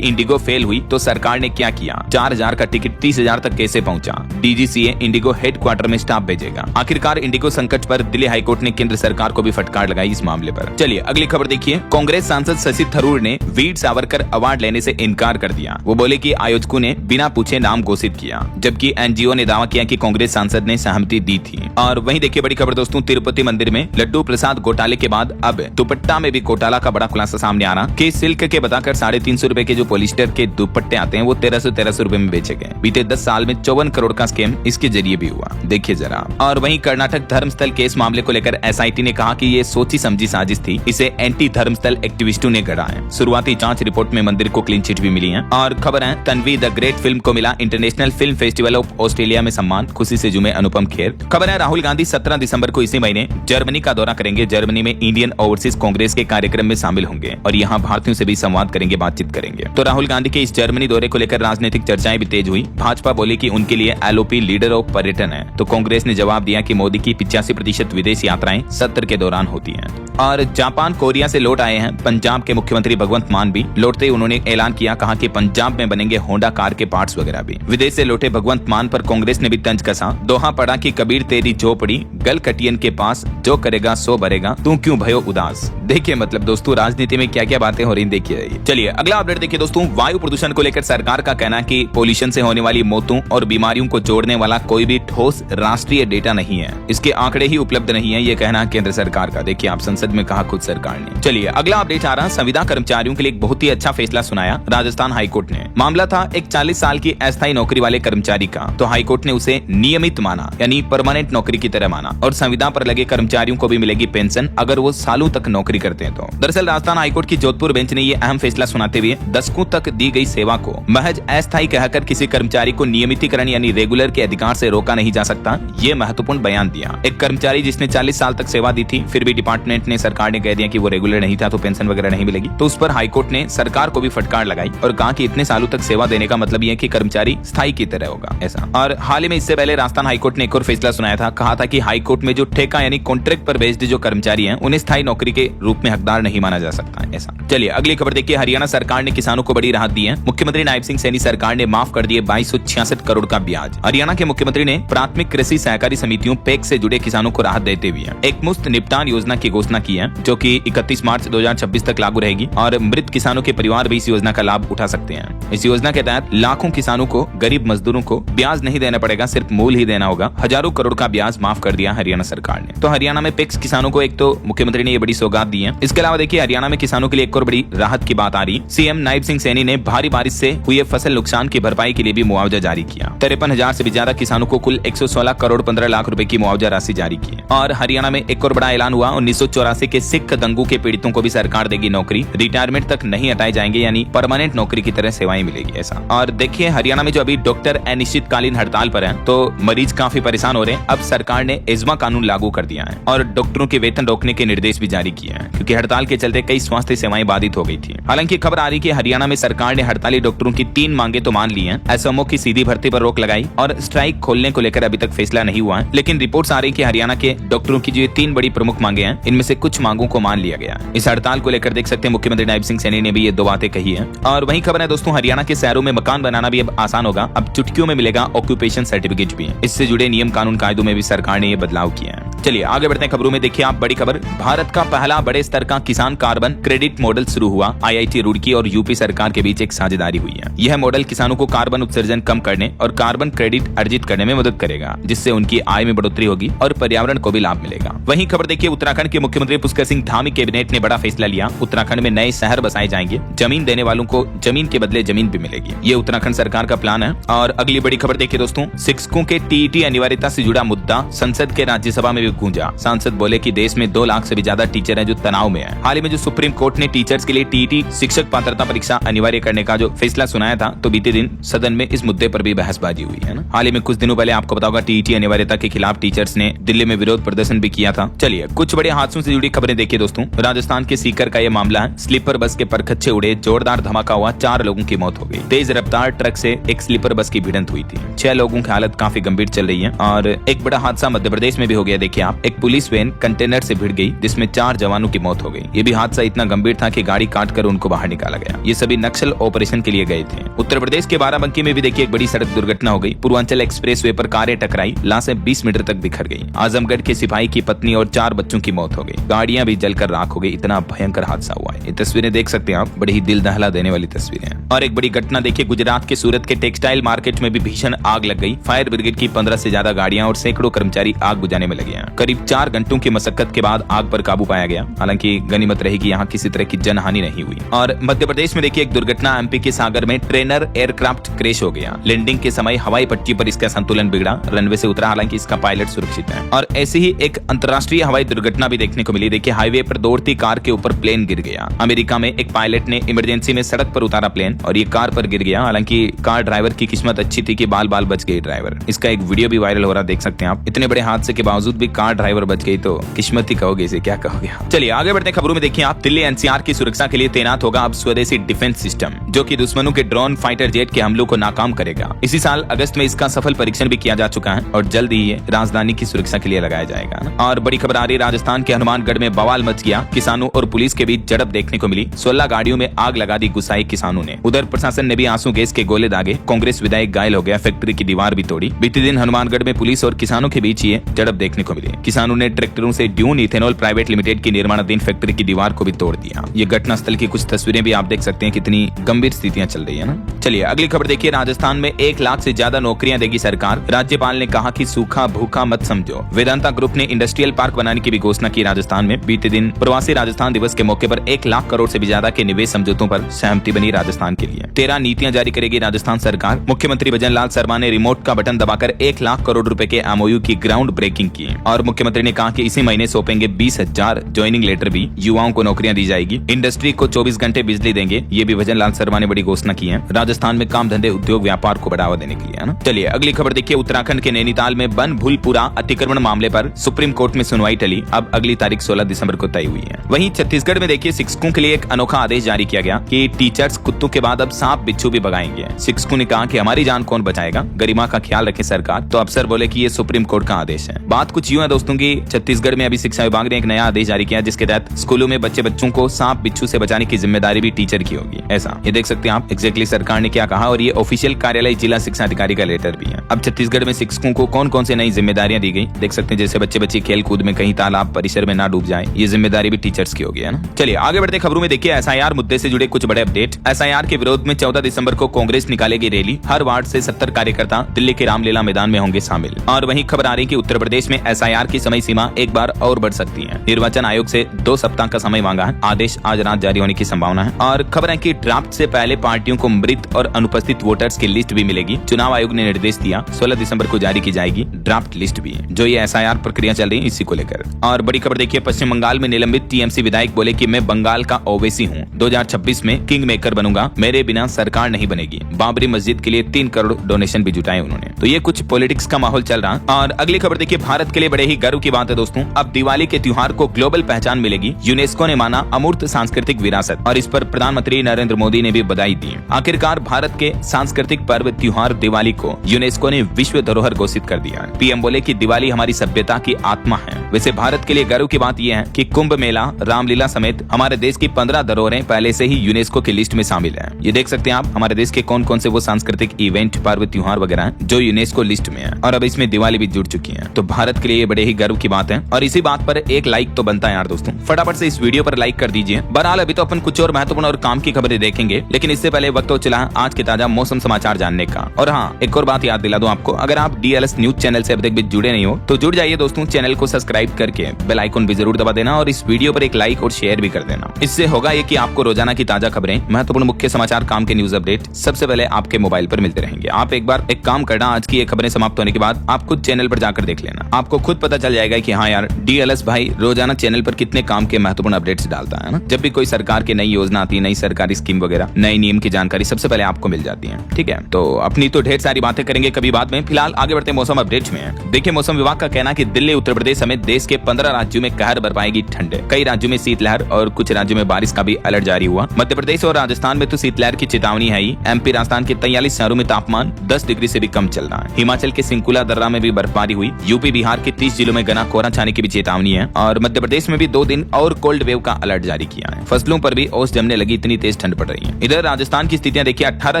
इंडिगो फेल हुई तो सरकार ने क्या किया, 4,000 का टिकट 30,000 तक कैसे पहुंचा, डीजीसीए इंडिगो हेडक्वार्टर में स्टाफ भेजेगा। आखिरकार इंडिगो संकट पर दिल्ली हाईकोर्ट ने केंद्र सरकार को भी फटकार लगाई इस मामले पर। चलिए अगली खबर देखिए। कांग्रेस सांसद शशि थरूर ने वीर सावरकर अवार्ड लेने से इनकार कर दिया। वो बोले कि आयोजकों ने बिना पूछे नाम घोषित किया, जबकि एनजीओ ने दावा किया कि कांग्रेस सांसद ने सहमति दी थी। और वहीं देखिए बड़ी खबर दोस्तों, तिरुपति मंदिर में लड्डू प्रसाद घोटाले के बाद अब दुपट्टा में भी घोटाला का बड़ा खुलासा सामने आ रहा कि सिल्क के बताकर 350 रुपए के जो पॉलिस्टर के दुपट्टे आते हैं वो 1300 रुपए में बेचे गए। बीते 10 साल में 54 करोड़ का स्कैम इसके जरिए भी हुआ, देखिए जरा। और वहीं कर्नाटक धर्मस्थल केस मामले को लेकर एसआईटी ने कहा कि ये सोची समझी साजिश थी, इसे एंटी धर्मस्थल एक्टिविस्टों ने गढ़ा है। शुरुआती जांच रिपोर्ट में मंदिर को क्लीन चिट भी मिली है। और खबर है, तन्वी द ग्रेट फिल्म को मिला international film festival of Australia में सम्मान, खुशी से झूमे अनुपम खेर। खबर है, राहुल गांधी 17 दिसंबर को इसी महीने जर्मनी का दौरा करेंगे। जर्मनी में इंडियन ओवरसीज कांग्रेस के कार्यक्रम में शामिल होंगे और यहाँ भारतीयों से भी संवाद करेंगे, बातचीत करेंगे। तो राहुल गांधी के इस जर्मनी दौरे को लेकर राजनीतिक चर्चाएं भी तेज हुई। भाजपा बोली कि उनके लिए एलओपी लीडर ऑफ पर्यटन है, तो कांग्रेस ने जवाब दिया कि मोदी की 85% विदेश यात्राएं सत्र के दौरान होती हैं। और जापान कोरिया से लौट आए हैं पंजाब के मुख्यमंत्री भगवंत मान भी। लौटते उन्होंने ऐलान किया, कहा कि पंजाब में बनेंगे होंडा कार के पार्ट्स वगैरह भी। विदेश से लौटे भगवंत मान पर कांग्रेस ने भी तंज कसा। दोहा पड़ा कि कबीर तेरी झोपड़ी गल कटियन के पास, जो करेगा सो भरेगा, तू क्यों भयो उदास। देखिए मतलब दोस्तों राजनीति में क्या क्या बातें हो रही देखिए। चलिए अगला अपडेट देखिए दोस्तों। वायु प्रदूषण को लेकर सरकार का कहना है कि पोल्यूशन से होने वाली मौतों और बीमारियों को जोड़ने वाला कोई भी ठोस राष्ट्रीय डेटा नहीं है, इसके आंकड़े ही उपलब्ध नहीं है, ये कहना है केंद्र सरकार का। देखिए आप संसद में कहा खुद सरकार ने। चलिए अगला अपडेट आ रहा, संविदा कर्मचारियों के लिए एक बहुत ही अच्छा फैसला सुनाया राजस्थान हाईकोर्ट ने। मामला था एक 40 साल की अस्थायी नौकरी वाले कर्मचारी का, तो हाईकोर्ट ने उसे नियमित माना, यानी परमानेंट नौकरी की तरह माना। और संविदा पर लगे कर्मचारियों को भी मिलेगी पेंशन अगर वो सालों तक नौकरी करते हैं तो। दरअसल राजस्थान हाईकोर्ट की जोधपुर बेंच ने ये अहम फैसला सुनाते हुए दशकों तक दी गई सेवा को महज अस्थायी कहकर किसी कर्मचारी को नियमितीकरण यानी रेगुलर के अधिकार से रोका नहीं जा सकता, ये महत्वपूर्ण बयान दिया। एक कर्मचारी जिसने 40 साल तक सेवा दी थी, फिर भी डिपार्टमेंट ने सरकार ने कह दिया कि वो रेगुलर नहीं था तो पेंशन वगैरह नहीं मिलेगी, तो उस पर हाईकोर्ट ने सरकार को भी फटकार लगाई और कहा कि इतने सालों तक सेवा देने का मतलब ये कि कर्मचारी स्थायी की तरह होगा ऐसा। और हाल ही में इससे पहले राजस्थान हाईकोर्ट ने एक और फैसला सुनाया था, कहा था कि हाईकोर्ट में जो ठेका यानी कॉन्ट्रैक्ट पर बेस्ड जो कर्मचारी हैं उन्हें स्थायी नौकरी के रूप में हकदार नहीं माना जा सकता ऐसा। चलिए अगली खबर देखिए। हरियाणा सरकार ने किसानों को बड़ी राहत दी है। मुख्यमंत्री नायब सिंह सैनी सरकार ने माफ कर दिए 2266 करोड़ का ब्याज। हरियाणा के मुख्यमंत्री ने प्राथमिक कृषि सहकारी समितियों पैक से जुड़े किसानों को राहत देते हुए एक मुफ्त निपटान योजना की घोषणा की है, जो कि 31 मार्च 2026 तक लागू रहेगी और मृत किसानों के परिवार भी इस योजना का लाभ उठा सकते हैं। इस योजना के तहत लाखों किसानों को, गरीब मजदूरों को ब्याज नहीं देना पड़ेगा, सिर्फ मूल ही देना होगा। हजारों करोड़ का ब्याज माफ कर दिया हरियाणा सरकार ने। तो हरियाणा में पैक्स किसानों को एक तो मुख्यमंत्री ने ये बड़ी सौगात दी है। इसके अलावा देखिए हरियाणा में किसानों के लिए एक और बड़ी राहत की बात आ रही। सीएम नायब सिंह सैनी ने भारी बारिश से हुए फसल नुकसान की भरपाई के लिए भी मुआवजा जारी किया। 53,000 से भी ज्यादा किसानों को कुल 116 करोड़ 15 लाख रुपए की मुआवजा राशि जारी की। और हरियाणा में एक और बड़ा ऐलान हुआ, 1984 के सिख दंगों के पीड़ितों को भी सरकार देगी नौकरी, रिटायरमेंट तक नहीं हटाए जाएंगे, यानी परमानेंट नौकरी की तरह सेवाएं मिलेगी ऐसा। और देखिए हरियाणा में जो अभी डॉक्टर अनिश्चितकालीन हड़ताल पर हैं, तो मरीज काफी परेशान हो रहे हैं। अब सरकार ने एजमा कानून लागू कर दिया है और डॉक्टरों के वेतन रोकने के निर्देश भी जारी किए हैं, क्योंकि हड़ताल के चलते कई स्वास्थ्य सेवाएं बाधित हो गई थी। हालांकि खबर आ रही कि हरियाणा में सरकार ने हड़ताली डॉक्टरों की 3 मांगे तो मान ली हैं। एसएमओ की सीधी भर्ती पर रोक लगाई और स्ट्राइक खोलने को लेकर अभी तक फैसला नहीं हुआ है, लेकिन रिपोर्ट्स आ रही कि हरियाणा के डॉक्टरों की जो ये 3 बड़ी प्रमुख मांगे हैं, इनमें से कुछ मांगों को मान लिया गया है। इस हड़ताल को लेकर देख सकते हैं मुख्यमंत्री नायब सिंह सैनी ने भी ये 2 बातें कही है। और वही खबर है दोस्तों, हरियाणा के शहरों में मकान बनाना भी अब आसान होगा। अब चुटकियों में मिलेगा ऑक्यूपेशन सर्टिफिकेट भी। इससे जुड़े नियम कानून कायदों में भी सरकार ने ये बदलाव किया है। चलिए आगे बढ़ते हैं खबरों में। देखिए आप बड़ी खबर, भारत का पहला बड़े स्तर का किसान कार्बन क्रेडिट मॉडल शुरू हुआ। आईआईटी रुड़की और यूपी सरकार के बीच एक साझेदारी हुई है। यह मॉडल किसानों को कार्बन उत्सर्जन कम करने और कार्बन क्रेडिट अर्जित करने में मदद करेगा, जिससे उनकी आय में बढ़ोतरी होगी और पर्यावरण को भी लाभ मिलेगा। वहीं खबर देखिए, उत्तराखंड के मुख्यमंत्री पुष्कर सिंह धामी कैबिनेट ने बड़ा फैसला लिया। उत्तराखंड में नए शहर बसाए जाएंगे। जमीन देने वालों को जमीन के बदले जमीन भी मिलेगी। ये उत्तराखंड सरकार का प्लान है। और अगली बड़ी खबर देखिए दोस्तों, शिक्षकों के टीईटी अनिवार्यता से जुड़ा मुद्दा संसद के राज्यसभा में भी गूंजा। सांसद बोले कि देश में 2 लाख से भी ज्यादा टीचर हैं जो तनाव में हैं। हाल ही में जो सुप्रीम कोर्ट ने टीचर्स के लिए टीईटी शिक्षक पात्रता परीक्षा अनिवार्य करने का जो फैसला सुनाया था, तो बीते दिन सदन में इस मुद्दे पर भी बहसबाजी हुई है ना। हाल ही में कुछ दिनों पहले आपको बताओगा टीईटी अनिवार्यता के खिलाफ टीचर्स ने दिल्ली में विरोध प्रदर्शन भी किया था। चलिए कुछ बड़े हादसों से जुड़ी खबरें देखिए दोस्तों। राजस्थान के सीकर का यह मामला है। स्लीपर बस के परखच्चे उड़े, जोरदार धमाका हुआ, 4 लोगों की मौत हो गई। तेज रफ्तार ट्रक से एक स्लीपर बस की भिड़ंत हुई थी। 6 लोगों की हालत काफी गंभीर चल रही है। और एक बड़ा हादसा मध्य प्रदेश में भी हो गया। देखिए आप, एक पुलिस वैन कंटेनर से भिड़ गई जिसमें 4 जवानों की मौत हो गई। ये भी हादसा इतना गंभीर था कि गाड़ी काटकर उनको बाहर निकाला गया। ये सभी नक्सल ऑपरेशन के लिए गए थे। उत्तर प्रदेश के बाराबंकी में भी देखिए एक बड़ी सड़क दुर्घटना हो गई। पूर्वांचल एक्सप्रेस वे पर कारें टकराई, लाशें 20 मीटर तक बिखर गई। आजमगढ़ के सिपाही की पत्नी और 4 बच्चों की मौत हो गई। गाड़ियां भी जलकर राख हो गई। इतना भयंकर हादसा हुआ है। ये तस्वीरें देख सकते हैं आप, बड़ी ही दिल दहला देने वाली तस्वीरें हैं। और एक बड़ी घटना देखिए, गुजरात के सूरत के टेक्सटाइल मार्केट में भी भीषण आग लग गई। फायर ब्रिगेड की 15 से ज्यादा गाड़ियां और सैकड़ों कर्मचारी आग बुझाने में लगे हैं। करीब 4 घंटों की मशक्कत के बाद आग पर काबू पाया गया। हालांकि गनीमत रही कि यहाँ किसी तरह की जनहानि नहीं हुई। और मध्य प्रदेश में देखिए एक दुर्घटना, एमपी के सागर में ट्रेनर एयरक्राफ्ट क्रैश हो गया। लैंडिंग के समय हवाई पट्टी पर इसका संतुलन बिगड़ा, रनवे से उतरा। हालांकि इसका पायलट सुरक्षित है। और ऐसी ही एक अंतर्राष्ट्रीय हवाई दुर्घटना भी देखने को मिली। देखिए हाईवे पर दौड़ती कार के ऊपर प्लेन गिर गया। अमेरिका में एक पायलट ने इमरजेंसी में सड़क पर उतारा प्लेन और ये कार पर गिर गया। हालांकि कार ड्राइवर की किस्मत अच्छी थी कि बाल बाल बच गए ड्राइवर। इसका एक वीडियो भी वायरल हो रहा, देख सकते हैं आप। इतने बड़े हादसे के बावजूद भी कार ड्राइवर बच गई तो किस्मत ही कहोगे, इसे क्या कहोगे। चलिए आगे बढ़ते हैं खबरों में। देखिए आप, दिल्ली एनसीआर की सुरक्षा के लिए तैनात होगा अब स्वदेशी डिफेंस सिस्टम, जो कि दुश्मनों के ड्रोन, फाइटर जेट के हमलों को नाकाम करेगा। इसी साल अगस्त में इसका सफल परीक्षण भी किया जा चुका है और जल्द ही ये राजधानी की सुरक्षा के लिए लगाया जाएगा। और बड़ी खबर आ रही, राजस्थान के हनुमानगढ़ में बवाल मच गया। किसानों और पुलिस के बीच झड़प देखने को मिली। 16 गाड़ियों में आग लगा दी गुस्साए किसानों ने। उधर प्रशासन ने भी आंसू गैस के गोले दागे। कांग्रेस विधायक घायल हो गया, फैक्ट्री की दीवार भी तोड़ी। बीते दिन हनुमानगढ़ में पुलिस और किसानों के बीच ये झड़प देखने को मिली। किसानों ने ट्रैक्टरों से ड्यून इथेनॉल प्राइवेट लिमिटेड की निर्माणाधीन फैक्ट्री की दीवार को भी तोड़ दिया। ये घटना स्थल की कुछ तस्वीरें भी आप देख सकते हैं, कितनी गंभीर स्थितियां चल रही है ना। चलिए अगली खबर देखिए, राजस्थान में 1 लाख से ज्यादा नौकरियां देगी सरकार। राज्यपाल ने कहा कि सूखा भूखा मत समझो। वेदांता ग्रुप ने इंडस्ट्रियल पार्क बनाने की भी घोषणा की राजस्थान में। बीते दिन प्रवासी राजस्थान दिवस के मौके पर 1 लाख करोड़ से भी ज्यादा के निवेश समझौतों पर सहमति बनी राजस्थान के लिए। 13 नीतियां जारी करेगी राजस्थान सरकार। मुख्यमंत्री भजनलाल शर्मा ने रिमोट का बटन दबाकर 1 लाख करोड़ रुपए के एमओयू की ग्राउंड ब्रेकिंग की। और मुख्यमंत्री ने कहा कि इसी महीने सौंपेंगे 20,000 ज्वाइनिंग लेटर भी। युवाओं को नौकरियां दी जाएगी। इंडस्ट्री को 24 घंटे बिजली देंगे। ये भी भजनलाल शर्मा ने बड़ी घोषणा की है। राजस्थान में काम धंधे, उद्योग, व्यापार को बढ़ावा देने के लिए, है ना। चलिए अगली खबर देखिए, उत्तराखंड के नैनीताल में बन भूलपुरा अतिक्रमण मामले पर सुप्रीम कोर्ट में सुनवाई टली। अब अगली तारीख 16 दिसंबर को तय हुई है। वहीं छत्तीसगढ़ में देखिए शिक्षकों के लिए एक अनोखा आदेश जारी किया गया कि टीचर्स कुत्तों के बाद अब सांप बिच्छू भी भगाएंगे। शिक्षकों ने कहा कि हमारी जान कौन बचाएगा, गरिमा का ख्याल रखे सरकार। तो अफसर बोले कि ये सुप्रीम कोर्ट का आदेश है। बात कुछ यूं है दोस्तों की, छत्तीसगढ़ में अभी शिक्षा विभाग ने एक नया आदेश जारी किया जिसके तहत स्कूलों में बच्चों को सांप बिच्छू से बचाने की जिम्मेदारी भी टीचर की होगी। ऐसा ये देख सकते हैं आप एग्जैक्टली सरकार ने क्या कहा। और ये ऑफिशियल कार्यालय जिला शिक्षा अधिकारी का लेटर भी है। अब छत्तीसगढ़ में शिक्षकों को कौन कौन से नई जिम्मेदारियां दी गई देख सकते हैं। जैसे बच्चे खेल कूद में कहीं तालाब परिसर में ना डूब जाए, ये जिम्मेदारी भी टीचर्स की होगी, है ना। चलिए आगे बढ़ते खबरों में देखिए, एसआईआर मुद्दे से जुड़े कुछ बड़े अपडेट। एसआईआर के विरोध में 14 दिसंबर को कांग्रेस निकालेगी रैली। हर वार्ड से 70 कार्यकर्ता दिल्ली के रामलीला मैदान में होंगे शामिल। और वहीं खबर आ रही कि उत्तर प्रदेश में एसआईआर की समय सीमा एक बार और बढ़ सकती है। निर्वाचन आयोग से 2 सप्ताह का समय मांगा है। आदेश आज रात जारी होने की संभावना है। और खबर है कि ड्राफ्ट से पहले पार्टियों को मृत और अनुपस्थित वोटर्स की लिस्ट भी मिलेगी। चुनाव आयोग ने निर्देश दिया 16 दिसंबर को जारी की जाएगी ड्राफ्ट लिस्ट भी, जो ये एसआईआर प्रक्रिया चल रही है इसी को लेकर। और बड़ी खबर देखिए, पश्चिम बंगाल में निलंबित टीएमसी विधायक बोले कि मैं बंगाल का ओवैसी हूँ, 2026 में किंग मेकर बनूंगा, मेरे बिना सरकार नहीं बनेगी। बाबरी मस्जिद के लिए 3 करोड़ डोनेशन भी जुटाए उन्होंने। तो ये कुछ पॉलिटिक्स का माहौल चल रहा। और अगली खबर देखिए, भारत के लिए बड़े ही गर्व की बात है दोस्तों, अब दिवाली के त्योहार को ग्लोबल पहचान मिलेगी। यूनेस्को ने माना अमूर्त सांस्कृतिक विरासत और इस पर प्रधानमंत्री नरेंद्र मोदी ने भी बधाई दी। आखिरकार भारत के सांस्कृतिक पर्व त्योहार दिवाली को यूनेस्को ने विश्व धरोहर घोषित कर दिया। पीएम बोले कि दिवाली हमारी सभ्यता की आत्मा है। वैसे भारत के लिए गर्व की बात यह है कि कुंभ मेला, रामलीला समेत हमारे देश की 15 धरोहरें पहले से ही यूनेस्को की लिस्ट में शामिल है। ये देख सकते हैं आप हमारे देश के कौन कौन से वो सांस्कृतिक इवेंट, पर्व, त्योहार वगैरह हैं जो यूनेस्को लिस्ट में है। और अब इसमें दिवाली भी जुड़ चुकी है। तो भारत के लिए ये बड़े ही गर्व की बात है। और इसी बात पर एक लाइक तो बनता है यार दोस्तों, फटाफट से इस वीडियो पर लाइक कर दीजिए। बहरहाल अभी तो अपन कुछ और महत्वपूर्ण और काम की खबरें देखेंगे, लेकिन इससे पहले वक्त हो चला आज के ताजा मौसम समाचार जानने का। और हाँ, एक और बात याद दिला दूं आपको, अगर आप डीएलएस न्यूज चैनल से अब तक भी जुड़े नहीं हो तो जुड़ जाइए दोस्तों। चैनल को सब्सक्राइब करके बेल आइकन भी जरूर दबा देना और इस वीडियो पर एक लाइक और शेयर भी कर देना। इससे होगा ये कि आपको रोजाना की ताजा खबरें, महत्वपूर्ण मुख्य समाचार, काम के न्यूज अपडेट सबसे पहले आपके मोबाइल पर मिलते रहेंगे। आप एक बार एक काम करना, आज की ये खबरें समाप्त होने के बाद आप खुद चैनल पर जाकर देख लेना। आपको खुद पता चल जाएगा कि हाँ यार, डीएलएस भाई रोजाना चैनल पर कितने काम के महत्वपूर्ण अपडेट्स डालता है ना। जब भी कोई सरकार की नई योजना आती है, नई सरकारी स्कीम वगैरह, नई नियम की जानकारी सबसे पहले आपको मिल जाती है। ठीक है, तो अपनी तो ढेर सारी बातें करेंगे कभी बाद में। फिलहाल आगे बढ़ते मौसम अपडेट्स में। देखिए, मौसम विभाग का कहना है कि दिल्ली, उत्तर प्रदेश समेत देश के 15 राज्यों में कहर बरपाएगी ठंड। कई राज्यों में शीतलहर और कुछ राज्यों में बारिश का भी अलर्ट जारी हुआ। मध्य प्रदेश और राजस्थान में तो शीतलहर की चेतावनी है ही। एमपी राजस्थान के 43 शहरों में तापमान 10 डिग्री से भी कम चल रहा है। हिमाचल के सिंकुला दर्रा में भी बर्फबारी हुई। यूपी बिहार के 30 जिलों में घना कोहरा छाने की भी चेतावनी है और मध्य प्रदेश में भी 2 दिन और कोल्ड वेव का अलर्ट जारी किया है। फसलों पर भी ओस जमने लगी, इतनी तेज ठंड पड़ रही है। इधर राजस्थान की स्थितियां देखिए, 18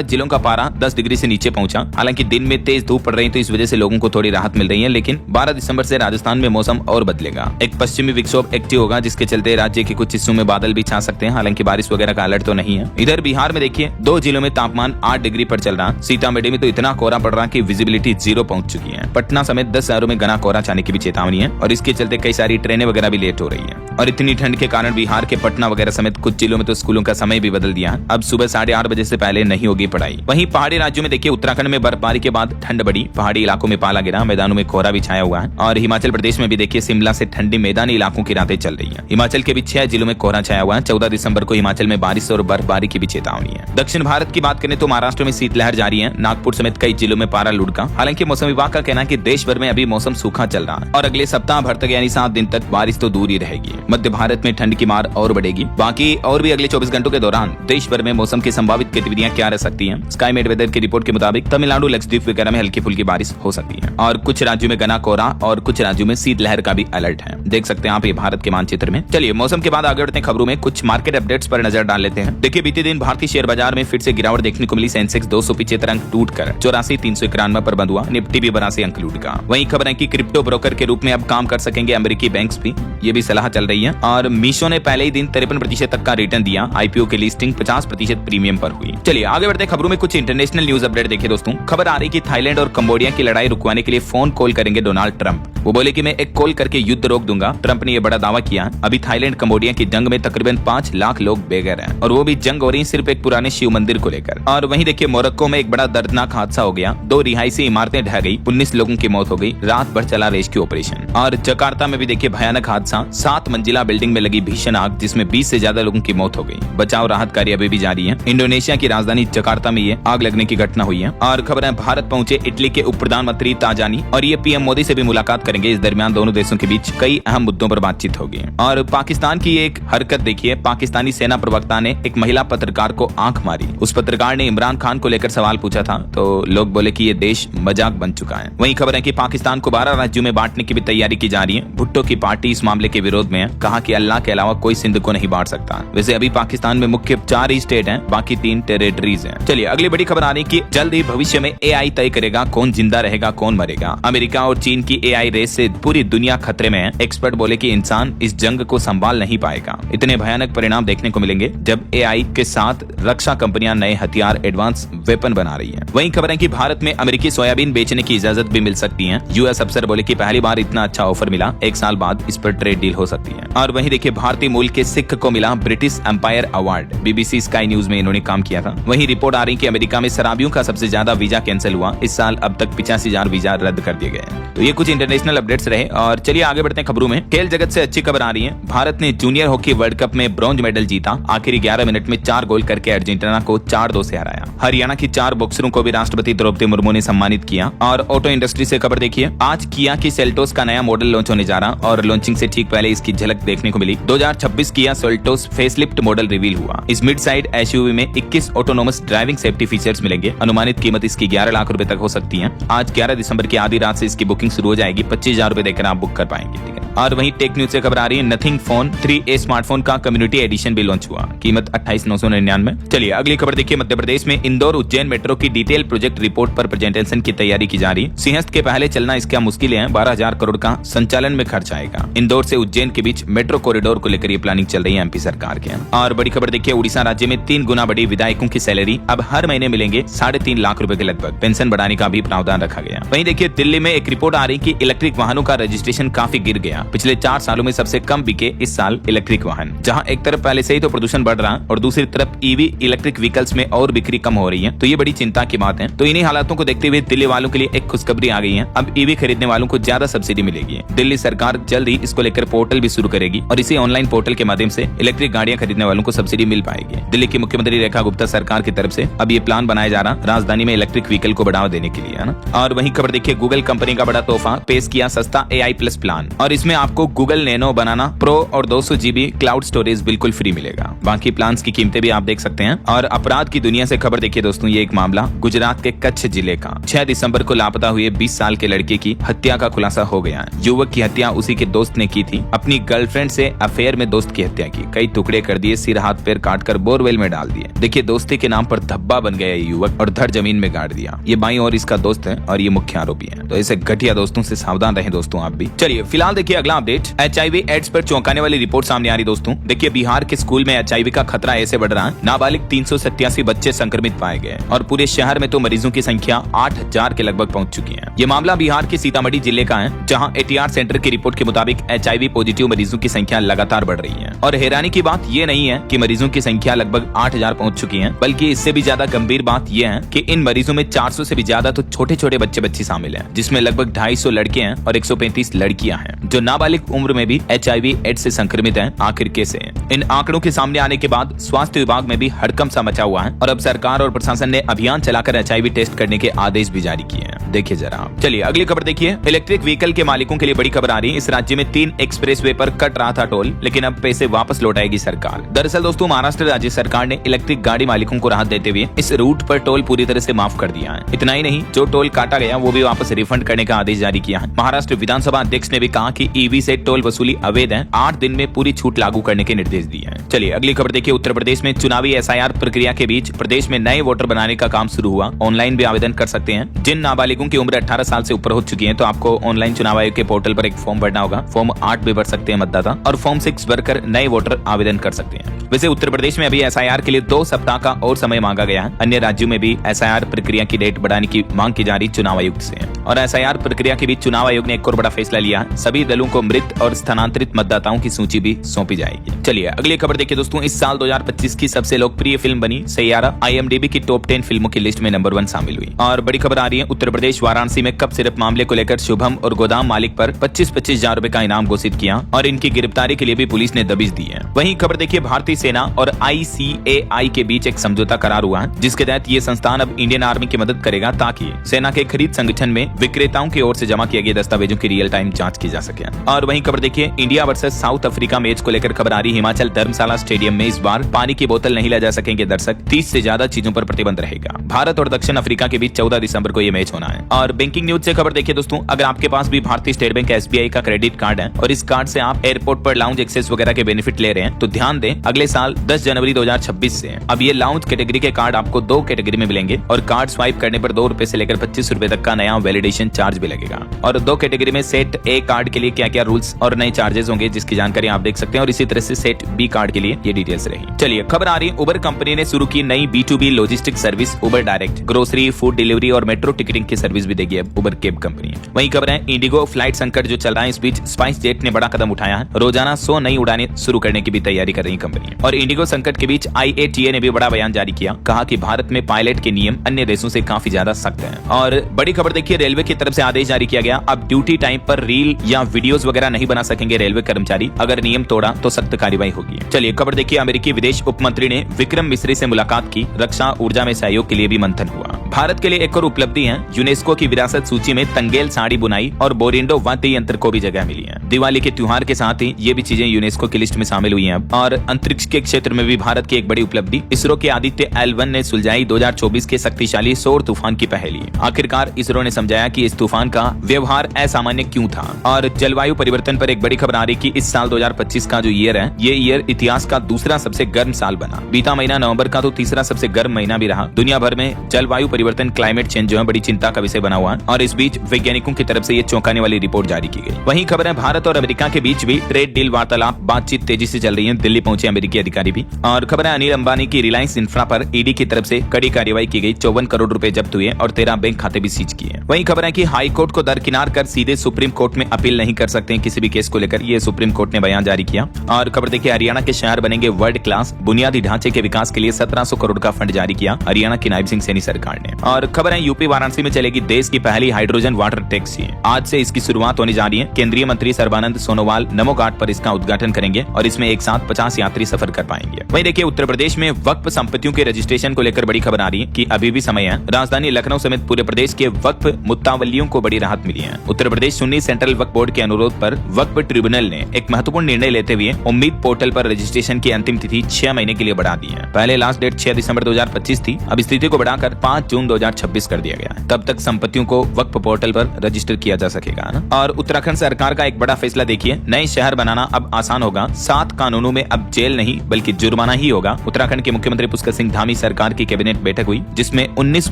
जिलों का पारा 10 डिग्री से नीचे पहुंचा। हालांकि दिन में तेज धूप पड़ रही है तो इस वजह से लोगों को थोड़ी राहत मिल रही है, लेकिन 12 दिसंबर से राजस्थान में मौसम और बदलेगा। एक पश्चिमी विक्षोभ एक्टिव होगा जिसके चलते राज्य के कुछ हिस्सों में बादल भी छा सकते हैं। हालांकि बारिश वगैरह का अलर्ट तो नहीं है। इधर बिहार में देखिए 2 जिलों में तापमान 8 डिग्री पर चल रहा। सीतामढ़ी में तो इतना कोहरा पड़ रहा कि विजिबिलिटी 0 पहुंच चुकी है। पटना समेत 10 शहरों में घना कोहरा छाने की भी चेतावनी है और इसके चलते कई सारी ट्रेनें वगैरह भी लेट हो रही है। और इतनी ठंड के कारण बिहार के पटना वगैरह समेत कुछ जिलों में तो स्कूलों का समय भी बदल दिया। अब सुबह 8:30 बजे से पहले नहीं होगी पढ़ाई। वहीं पहाड़ी राज्यों में देखिए, उत्तराखंड में बर्फबारी के बाद ठंड बढ़ी, पहाड़ी इलाकों में पाला गिरा, मैदानों में कोहरा भी छाया हुआ है। और हिमाचल प्रदेश में भी देखिए, शिमला से ठंडी मैदानी इलाकों की रातें चल रही है। हिमाचल के भी 6 जिलों में कोहरा छाया हुआ है। 14 दिसंबर को हिमाचल में बारिश और बर्फबारी की भी चेतावनी है। दक्षिण भारत की बात करें तो महाराष्ट्र में शीतलहर जारी है। नागपुर समेत कई जिलों में पारा लुढ़का। हालांकि मौसम विभाग का कहना है कि देश भर में अभी मौसम सूखा चल रहा है और अगले सप्ताह भर तक यानी 7 दिन तक बारिश तो दूर ही रहेगी। मध्य भारत में ठंड की मार और बढ़ेगी। बाकी और भी अगले 24 घंटों के दौरान देश भर में मौसम की संभावित गतिविधियां क्या रह सकती हैं। स्काईमेट वेदर की रिपोर्ट के मुताबिक तमिलनाडु, लक्षद्वीप वगैरह में हल्की फुल्की बारिश हो सकती है और कुछ राज्यों में घना कोहरा और कुछ राज्यों में शीतलहर का भी अलर्ट है। देख सकते हैं आप ये भारत के मानचित्र में। चलिए मौसम के बाद आगे बढ़ते हैं खबरों में। कुछ मार्केट अपडेट्स पर नजर डाल लेते हैं। देखिए, बीते दिन भारतीय शेयर बाजार में फिर से गिरावट देखने को मिली। सेंसेक्स 275 अंक टूटकर 84,391 पर बंद हुआ। निफ्टी भी 82 अंक लूटका। वहीं खबर है कि क्रिप्टो ब्रोकर के रूप में अब काम कर सकेंगे अमेरिकी बैंक्स भी, ये भी सलाह चल रही है। और मीशो ने पहले ही दिन 53% तक का रिटर्न दिया। आईपीओ की लिस्टिंग 50% प्रीमियम पर हुई। चलिए आगे बढ़ते खबरों में। कुछ इंटरनेशनल न्यूज अपडेट देखिए दोस्तों। खबर आ रही कि थाईलैंड और कंबोडिया की लड़ाई रुकवाने के लिए फोन कॉल करेंगे डोनाल्ड ट्रंप। वो बोले कि मैं एक कॉल करके युद्ध रोक दूंगा। ट्रंप ने यह बड़ा दावा किया। अभी थाईलैंड कंबोडिया की जंग में तकरीबन 5 लाख लोग बेघर हैं और वो भी जंग हो रही सिर्फ एक पुराने शिव मंदिर को लेकर। और वहीं देखिए, मोरक्को में एक बड़ा दर्दनाक हादसा हो गया। 2 रिहायशी इमारतें ढह गई, 19 लोगों की मौत हो गई। रात भर चला रेस्क्यू ऑपरेशन। और जकार्ता में भी देखिए भयानक हादसा। 7 मंजिला बिल्डिंग में लगी भीषण आग जिसमें 20 से ज्यादा लोगों की मौत हो गई। बचाव राहत कार्य अभी भी जारी है। इंडोनेशिया की राजधानी जकार्ता में ये आग लगने की घटना हुई है। और खबर है, भारत पहुंचे इटली के उप प्रधानमंत्री ताजानी और ये पीएम मोदी से भी मुलाकात करेंगे। इस दरमियान दोनों देशों के बीच कई अहम मुद्दों पर बातचीत होगी। और पाकिस्तान की एक हरकत देखिए, पाकिस्तानी सेना प्रवक्ता ने एक महिला पत्रकार को आंख मारी। उस पत्रकार ने इमरान खान को लेकर सवाल पूछा था तो लोग बोले कि ये देश मजाक बन चुका है। वहीं खबर है कि पाकिस्तान को 12 राज्यों में बांटने की भी तैयारी की जा रही है। भुट्टो की पार्टी इस मामले के विरोध में है। कहा कि अल्लाह के अलावा कोई सिंध को नहीं बांट सकता। वैसे अभी पाकिस्तान में मुख्य 4 ही स्टेट हैं, बाकी 3 टेरिटरीज हैं। चलिए अगली बड़ी खबर आ रही कि जल्द ही भविष्य में एआई तय करेगा कौन जिंदा रहेगा कौन मरेगा। अमेरिका और चीन की एआई रेस से पूरी दुनिया खतरे में है। एक्सपर्ट बोले कि इंसान इस जंग को संभाल नहीं पाएगा। इतने भयानक परिणाम देखने को मिलेंगे जब एआई के साथ रक्षा कंपनियां नए हथियार, एडवांस वेपन बना रही हैं। वहीं खबर है कि भारत में अमेरिकी सोयाबीन बेचने की इजाजत भी मिल सकती है। यूएस अफसर बोले कि पहली बार इतना अच्छा ऑफर मिला, 1 साल बाद इस पर ट्रेड डील हो सकती है। और वहीं देखिए, भारतीय मूल के सिख को मिला British Empire award. BBC Sky News में इन्होंने काम किया था। वहीं रिपोर्ट आ रही कि अमेरिका में शराबियों का सबसे ज्यादा वीजा कैंसिल हुआ। इस साल अब तक 85,000 वीजा रद्द कर दिए गए। तो ये कुछ इंटरनेशनल अपडेट्स रहे। और चलिए आगे बढ़ते हैं खबरों में। खेल जगत से अच्छी खबर आ रही है। भारत ने जूनियर हॉकी वर्ल्ड कप में ब्रॉन्ज मेडल जीता। आखिरी 11 मिनट में 4 गोल करके अर्जेंटीना को 4-2 से हराया। हरियाणा की 4 बॉक्सरों को भी राष्ट्रपति द्रौपदी मुर्मू ने सम्मानित किया। और ऑटो इंडस्ट्री से खबर देखिए, आज किया की सेल्टोस का नया मॉडल लॉन्च होने जा रहा और लॉन्चिंग से ठीक पहले इसकी झलक देखने को मिली। 2026 Kia Seltos facelift model reveal हुआ। इस मिड साइड एसयूवी में 21 ऑटोनोमस ड्राइविंग सेफ्टी फीचर्स मिलेंगे। अनुमानित कीमत इसकी 11 लाख रुपए तक हो सकती है। आज 11 दिसंबर की आधी रात से इसकी बुकिंग शुरू हो जाएगी। 25,000 रुपए देकर आप बुक कर पाएंगे। ठीक है। और वहीं टेक न्यूज से खबर आ रही है, नथिंग फोन 3A स्मार्टफोन का कम्युनिटी एडिशन भी लॉन्च हुआ। कीमत 28,999। चलिए अगली खबर देखिए, मध्य प्रदेश में इंदौर उज्जैन मेट्रो की डिटेल प्रोजेक्ट रिपोर्ट पर प्रेजेंटेशन की तैयारी की जा रही है। सिंहस्थ के पहले चलना इसका मुश्किल है। 12,000 करोड़ का संचालन में खर्च आएगा। इंदौर से उज्जैन के बीच मेट्रो कॉरिडोर को लेकर ये प्लानिंग चल रही है एमपी सरकार के। और बड़ी खबर देखिए, उड़ीसा राज्य में 3 गुना बढ़ी विधायकों की सैलरी। अब हर महीने मिलेंगे 3.5 लाख रुपए के लगभग। पेंशन बढ़ाने का भी प्रावधान रखा गया। वहीं देखिए, दिल्ली में एक रिपोर्ट आ रही कि इलेक्ट्रिक वाहनों का रजिस्ट्रेशन काफी गिर गया। पिछले 4 सालों में सबसे कम बिके इस साल इलेक्ट्रिक वाहन। जहां एक तरफ पहले से ही तो प्रदूषण बढ़ रहा और दूसरी तरफ ईवी इलेक्ट्रिक व्हीकल्स में और बिक्री कम हो रही है। तो ये बड़ी चिंता की बात है। तो इन्हीं हालातों को देखते हुए दिल्ली वालों के लिए एक खुशखबरी आ गई है। अब ईवी खरीदने वालों को ज्यादा सब्सिडी मिलेगी। दिल्ली सरकार जल्द ही इसको लेकर पोर्टल भी शुरू करेगी और इसी ऑनलाइन पोर्टल के माध्यम से इलेक्ट्रिक गाड़ियां खरीदने वालों को सब्सिडी मिल पाएगी। दिल्ली की मुख्यमंत्री रेखा गुप्ता सरकार की तरफ से अब ये प्लान बनाया जा रहा राजधानी में इलेक्ट्रिक व्हीकल को बढ़ावा देने के लिए, है ना। और वहीं खबर देखिए, गूगल कंपनी का बड़ा तोहफा पेश किया, सस्ता AI प्लस प्लान। और इसमें आपको गूगल नैनो बनाना प्रो और 200 GB क्लाउड स्टोरेज बिल्कुल फ्री मिलेगा। बाकी प्लान्स की कीमतें भी आप देख सकते हैं। और अपराध की दुनिया से खबर देखिए दोस्तों, ये एक मामला गुजरात के कच्छ जिले का। 6 दिसंबर को लापता हुए 20 साल के लड़के की हत्या का खुलासा खुलासा हो गया। युवक की हत्या उसी के दोस्त ने की थी। अपनी गर्लफ्रेंड से अफेयर में दोस्त की हत्या की, कई टुकड़े कर दिए, सिर हाथ पैर काटकर बोरवेल में डाल दिए। देखिए दोस्ती के नाम पर धब्बा बन गया ये युवक और धड़ जमीन में गाड़ दिया। ये बाईं और इसका दोस्त है और ये मुख्य आरोपी है। तो ऐसे घटिया दोस्तों से सावधान रहें दोस्तों आप भी। चलिए फिलहाल देखिए अगला अपडेट, HIV एड्स पर चौंकाने वाली रिपोर्ट सामने आ रही दोस्तों। देखिए बिहार के स्कूल में HIV का खतरा ऐसे बढ़ रहा है, नाबालिग 387 बच्चे संक्रमित पाए गए और पूरे शहर में तो मरीजों की संख्या 8000 के लगभग पहुंच चुकी है। ये मामला बिहार के सीतामढ़ी जिले का है, जहां ATR सेंटर की रिपोर्ट के मुताबिक HIV पॉजिटिव मरीजों की संख्या लगातार बढ़ रही है। और हैरानी की बात ये नहीं है कि मरीजों की संख्या लगभग 8000 पहुंच चुकी है, बल्कि इससे भी ज्यादा गंभीर बात यह है कि इन मरीजों में 400 से भी ज्यादा तो छोटे छोटे बच्चे शामिल हैं, जिसमें लगभग 250 लड़के हैं और 135 लड़कियां हैं, जो नाबालिग उम्र में भी HIV एड्स से संक्रमित हैं। आखिर कैसे? इन आंकड़ों के सामने आने के बाद स्वास्थ्य विभाग में भी हड़कंप सा मचा हुआ है और अब सरकार और प्रशासन ने अभियान चलाकर HIV टेस्ट करने के आदेश भी जारी किए हैं। देखिए जरा। चलिए अगली खबर देखिए, इलेक्ट्रिक व्हीकल के मालिकों के लिए बड़ी खबर आ रही है। इस राज्य में 3 एक्सप्रेसवे पर कट रहा था टोल, लेकिन अब पैसे वापस लौटाएगी सरकार। दरअसल दोस्तों महाराष्ट्र राज्य सरकार ने इलेक्ट्रिक गाड़ी मालिकों को राहत देते हुए इस रूट पर टोल पूरी तरह से माफ कर दिया है। इतना ही नहीं, जो टोल काटा गया वो भी वापस रिफंड करने का आदेश जारी किया है। महाराष्ट्र विधानसभा अध्यक्ष ने भी कहा कि EV से टोल वसूली अवैध है, 8 दिन में पूरी छूट लागू करने के निर्देश दिए हैं। चलिए अगली खबर देखिए, उत्तर प्रदेश में चुनावी SIR प्रक्रिया के बीच प्रदेश में नए वोटर बनाने का काम शुरू हुआ। ऑनलाइन भी आवेदन कर सकते हैं। जिन नाबालिगों की उम्र 18 साल से ऊपर हो चुकी है तो आपको ऑनलाइन चुनाव आयोग के पोर्टल पर एक फॉर्म भरना होगा। फॉर्म 8 भी भर सकते हैं मतदाता और फॉर्म 6 भरकर नए वोटर आवेदन कर सकते हैं। वैसे उत्तर प्रदेश में अभी SIR के लिए 2 सप्ताह का और समय मांगा गया है। अन्य राज्यों में भी SIR प्रक्रिया की डेट बढ़ाने की मांग की जा रही चुनाव आयुक्त से। और SIR प्रक्रिया के बीच चुनाव आयोग ने एक और बड़ा फैसला लिया है, सभी दलों को मृत और स्थानांतरित मतदाताओं की सूची भी सौंपी जाएगी। चलिए अगली खबर देखिए दोस्तों, इस साल 2025 की सबसे लोकप्रिय फिल्म बनी सैयारा। IMDb की टॉप 10 फिल्मों की लिस्ट में नंबर 1 शामिल हुई। और बड़ी खबर आ रही है, उत्तर प्रदेश वाराणसी में कप सिरप मामले को लेकर शुभम और गोदाम मालिक पर 25-25 हजार रुपए का इनाम घोषित किया और इनकी गिरफ्तारी के लिए भी पुलिस ने दबिश दी है। वहीं खबर देखिए, भारतीय सेना और ICAI के बीच एक समझौता करार हुआ है, जिसके तहत ये संस्थान अब इंडियन आर्मी की मदद करेगा ताकि सेना के खरीद संगठन में विक्रेताओं की ओर से जमा किए गए दस्तावेजों की रियल टाइम जांच की जा सके। और वहीं खबर देखिए, India versus south Africa match को लेकर खबर आ रही, हिमाचल धर्मशाला स्टेडियम में इस बार पानी की बोतल नहीं ले जा सकेंगे दर्शक, 30 से ज्यादा चीजों पर प्रतिबंध रहेगा। भारत और दक्षिण अफ्रीका के बीच 14 दिसंबर को यह मैच होना है। और बैंकिंग न्यूज से खबर देखिए दोस्तों, अगर आपके पास भी भारतीय स्टेट बैंक SBI का क्रेडिट कार्ड है और इस कार्ड से आप एयरपोर्ट पर लाउंज एक्सेस वगैरह के बेनिफिट ले रहे हैं तो ध्यान दें, अगले साल 10 जनवरी 2026 से अब ये लाउंज कैटेगरी के कार्ड आपको 2 कैटेगरी में मिलेंगे और कार्ड स्वाइप करने पर 2 रुपए से लेकर 25 रुपए तक का नया वैलिडेशन चार्ज भी लगेगा। और 2 कैटेगरी में सेट A कार्ड के लिए क्या क्या रूल्स और नए चार्जेस होंगे जिसकी जानकारी आप देख सकते हैं और इसी तरह से सेट B कार्ड के लिए ये डिटेल्स रही। चलिए खबर आ रही है, उबर कंपनी ने शुरू की नई B2B लॉजिस्टिक सर्विस उबर डायरेक्ट। ग्रोसरी, फूड डिलीवरी और मेट्रो टिकटिंग की सर्विस भी देगी अब उबर कैब कंपनी। वहीं खबर है, इंडिगो फ्लाइट संकट जो चल रहा है, इस बीच स्पाइस जेट ने बड़ा कदम उठाया है। रोजाना 100 नई उड़ानें शुरू करने की भी तैयारी कर रही कंपनी। और इंडिगो संकट के बीच IATA ने भी बड़ा बयान जारी किया, कहा कि भारत में पायलट के नियम अन्य देशों से काफी ज्यादा सख्त हैं। और बड़ी खबर देखिए, रेलवे की तरफ से आदेश जारी किया गया, अब ड्यूटी टाइम पर रील या वीडियोस वगैरह नहीं बना सकेंगे रेलवे कर्मचारी, अगर नियम तोड़ा तो सख्त कार्रवाई होगी। चलिए खबर देखिए, अमेरिकी विदेश उप मंत्री ने विक्रम मिस्री से मुलाकात की, रक्षा ऊर्जा में सहयोग के लिए भी मंथन हुआ। भारत के लिए एक और उपलब्धि है, यूनेस्को की विरासत सूची में तंगेल साड़ी बुनाई और बोरिंडो वाद्य यंत्र को भी जगह मिली है। दिवाली के त्योहार के साथ ही ये भी चीजें यूनेस्को की लिस्ट में शामिल हुई हैं। और अंतरिक्ष के क्षेत्र में भी भारत की एक बड़ी उपलब्धि, इसरो के आदित्य L1 ने सुलझाई 2024 के शक्तिशाली सौर तूफान की पहेली। आखिरकार इसरो ने समझाया कि इस तूफान का व्यवहार असामान्य क्यों था। और जलवायु परिवर्तन पर एक बड़ी खबर आ रही कि इस साल 2025 का जो ईयर है, ये ईयर इतिहास का दूसरा सबसे गर्म साल बना। बीता महीना नवंबर का तो तीसरा सबसे गर्म महीना भी रहा। दुनिया भर में जलवायु परिवर्तन, क्लाइमेट चेंज जो है बड़ी चिंता का विषय बना हुआ है और इस बीच वैज्ञानिकों की तरफ से ये चौंकाने वाली रिपोर्ट जारी की गई। वहीं खबर है, भारत और अमेरिका के बीच भी ट्रेड डील वार्तालाप बातचीत तेजी से चल रही है। दिल्ली पहुंचे अमेरिकी अधिकारी भी। और खबर है, अनिल अंबानी की रिलायंस इंफ्रा पर ईडी की तरफ से कड़ी कार्रवाई की गई, 54 करोड़ रुपए जब्त हुए और 13 बैंक खाते भी सीज किए। वहीं खबर है कि हाई कोर्ट को दरकिनार कर सीधे सुप्रीम कोर्ट में अपील नहीं कर सकते किसी भी केस को लेकर, ये सुप्रीम कोर्ट ने बयान जारी किया। और खबर देखिए, हरियाणा के शहर बनेंगे वर्ल्ड क्लास, बुनियादी ढांचे के विकास के लिए 1700 करोड़ का फंड जारी किया हरियाणा की नायब सिंह सैनी सरकार ने। और खबर है, यूपी वाराणसी में चलेगी देश की पहली हाइड्रोजन वाटर टैक्सी। आज से इसकी शुरुआत होने जा रही है। केंद्रीय मंत्री सर्बानंद सोनोवाल नमो घाट पर इसका उद्घाटन करेंगे और इसमें एक साथ 50 यात्री सफर कर पाएंगे। वहीं देखिए, उत्तर प्रदेश में वक्फ संपत्तियों के रजिस्ट्रेशन को लेकर बड़ी खबर आ रही है कि अभी भी समय है। राजधानी लखनऊ समेत पूरे प्रदेश के वक्फ मुत्तावलियों को बड़ी राहत मिली है। उत्तर प्रदेश सुन्नी सेंट्रल वक्फ बोर्ड के अनुरोध पर वक्फ ट्रिब्यूनल ने एक महत्वपूर्ण निर्णय लेते हुए उम्मीद पोर्टल पर रजिस्ट्रेशन की अंतिम तिथि 6 महीने के लिए बढ़ा दी है। पहले लास्ट डेट 6 दिसंबर 2025 थी, अब इस तिथि को बढ़ाकर 5 जून जून 2026 कर दिया गया। तब तक संपत्तियों को वक्फ पोर्टल पर रजिस्टर किया जा सकेगा ना। और उत्तराखंड सरकार का एक बड़ा फैसला देखिए, नए शहर बनाना अब आसान होगा। 7 कानूनों में अब जेल नहीं बल्कि जुर्माना ही होगा। उत्तराखंड के मुख्यमंत्री पुष्कर सिंह धामी सरकार की कैबिनेट बैठक हुई जिसमें 19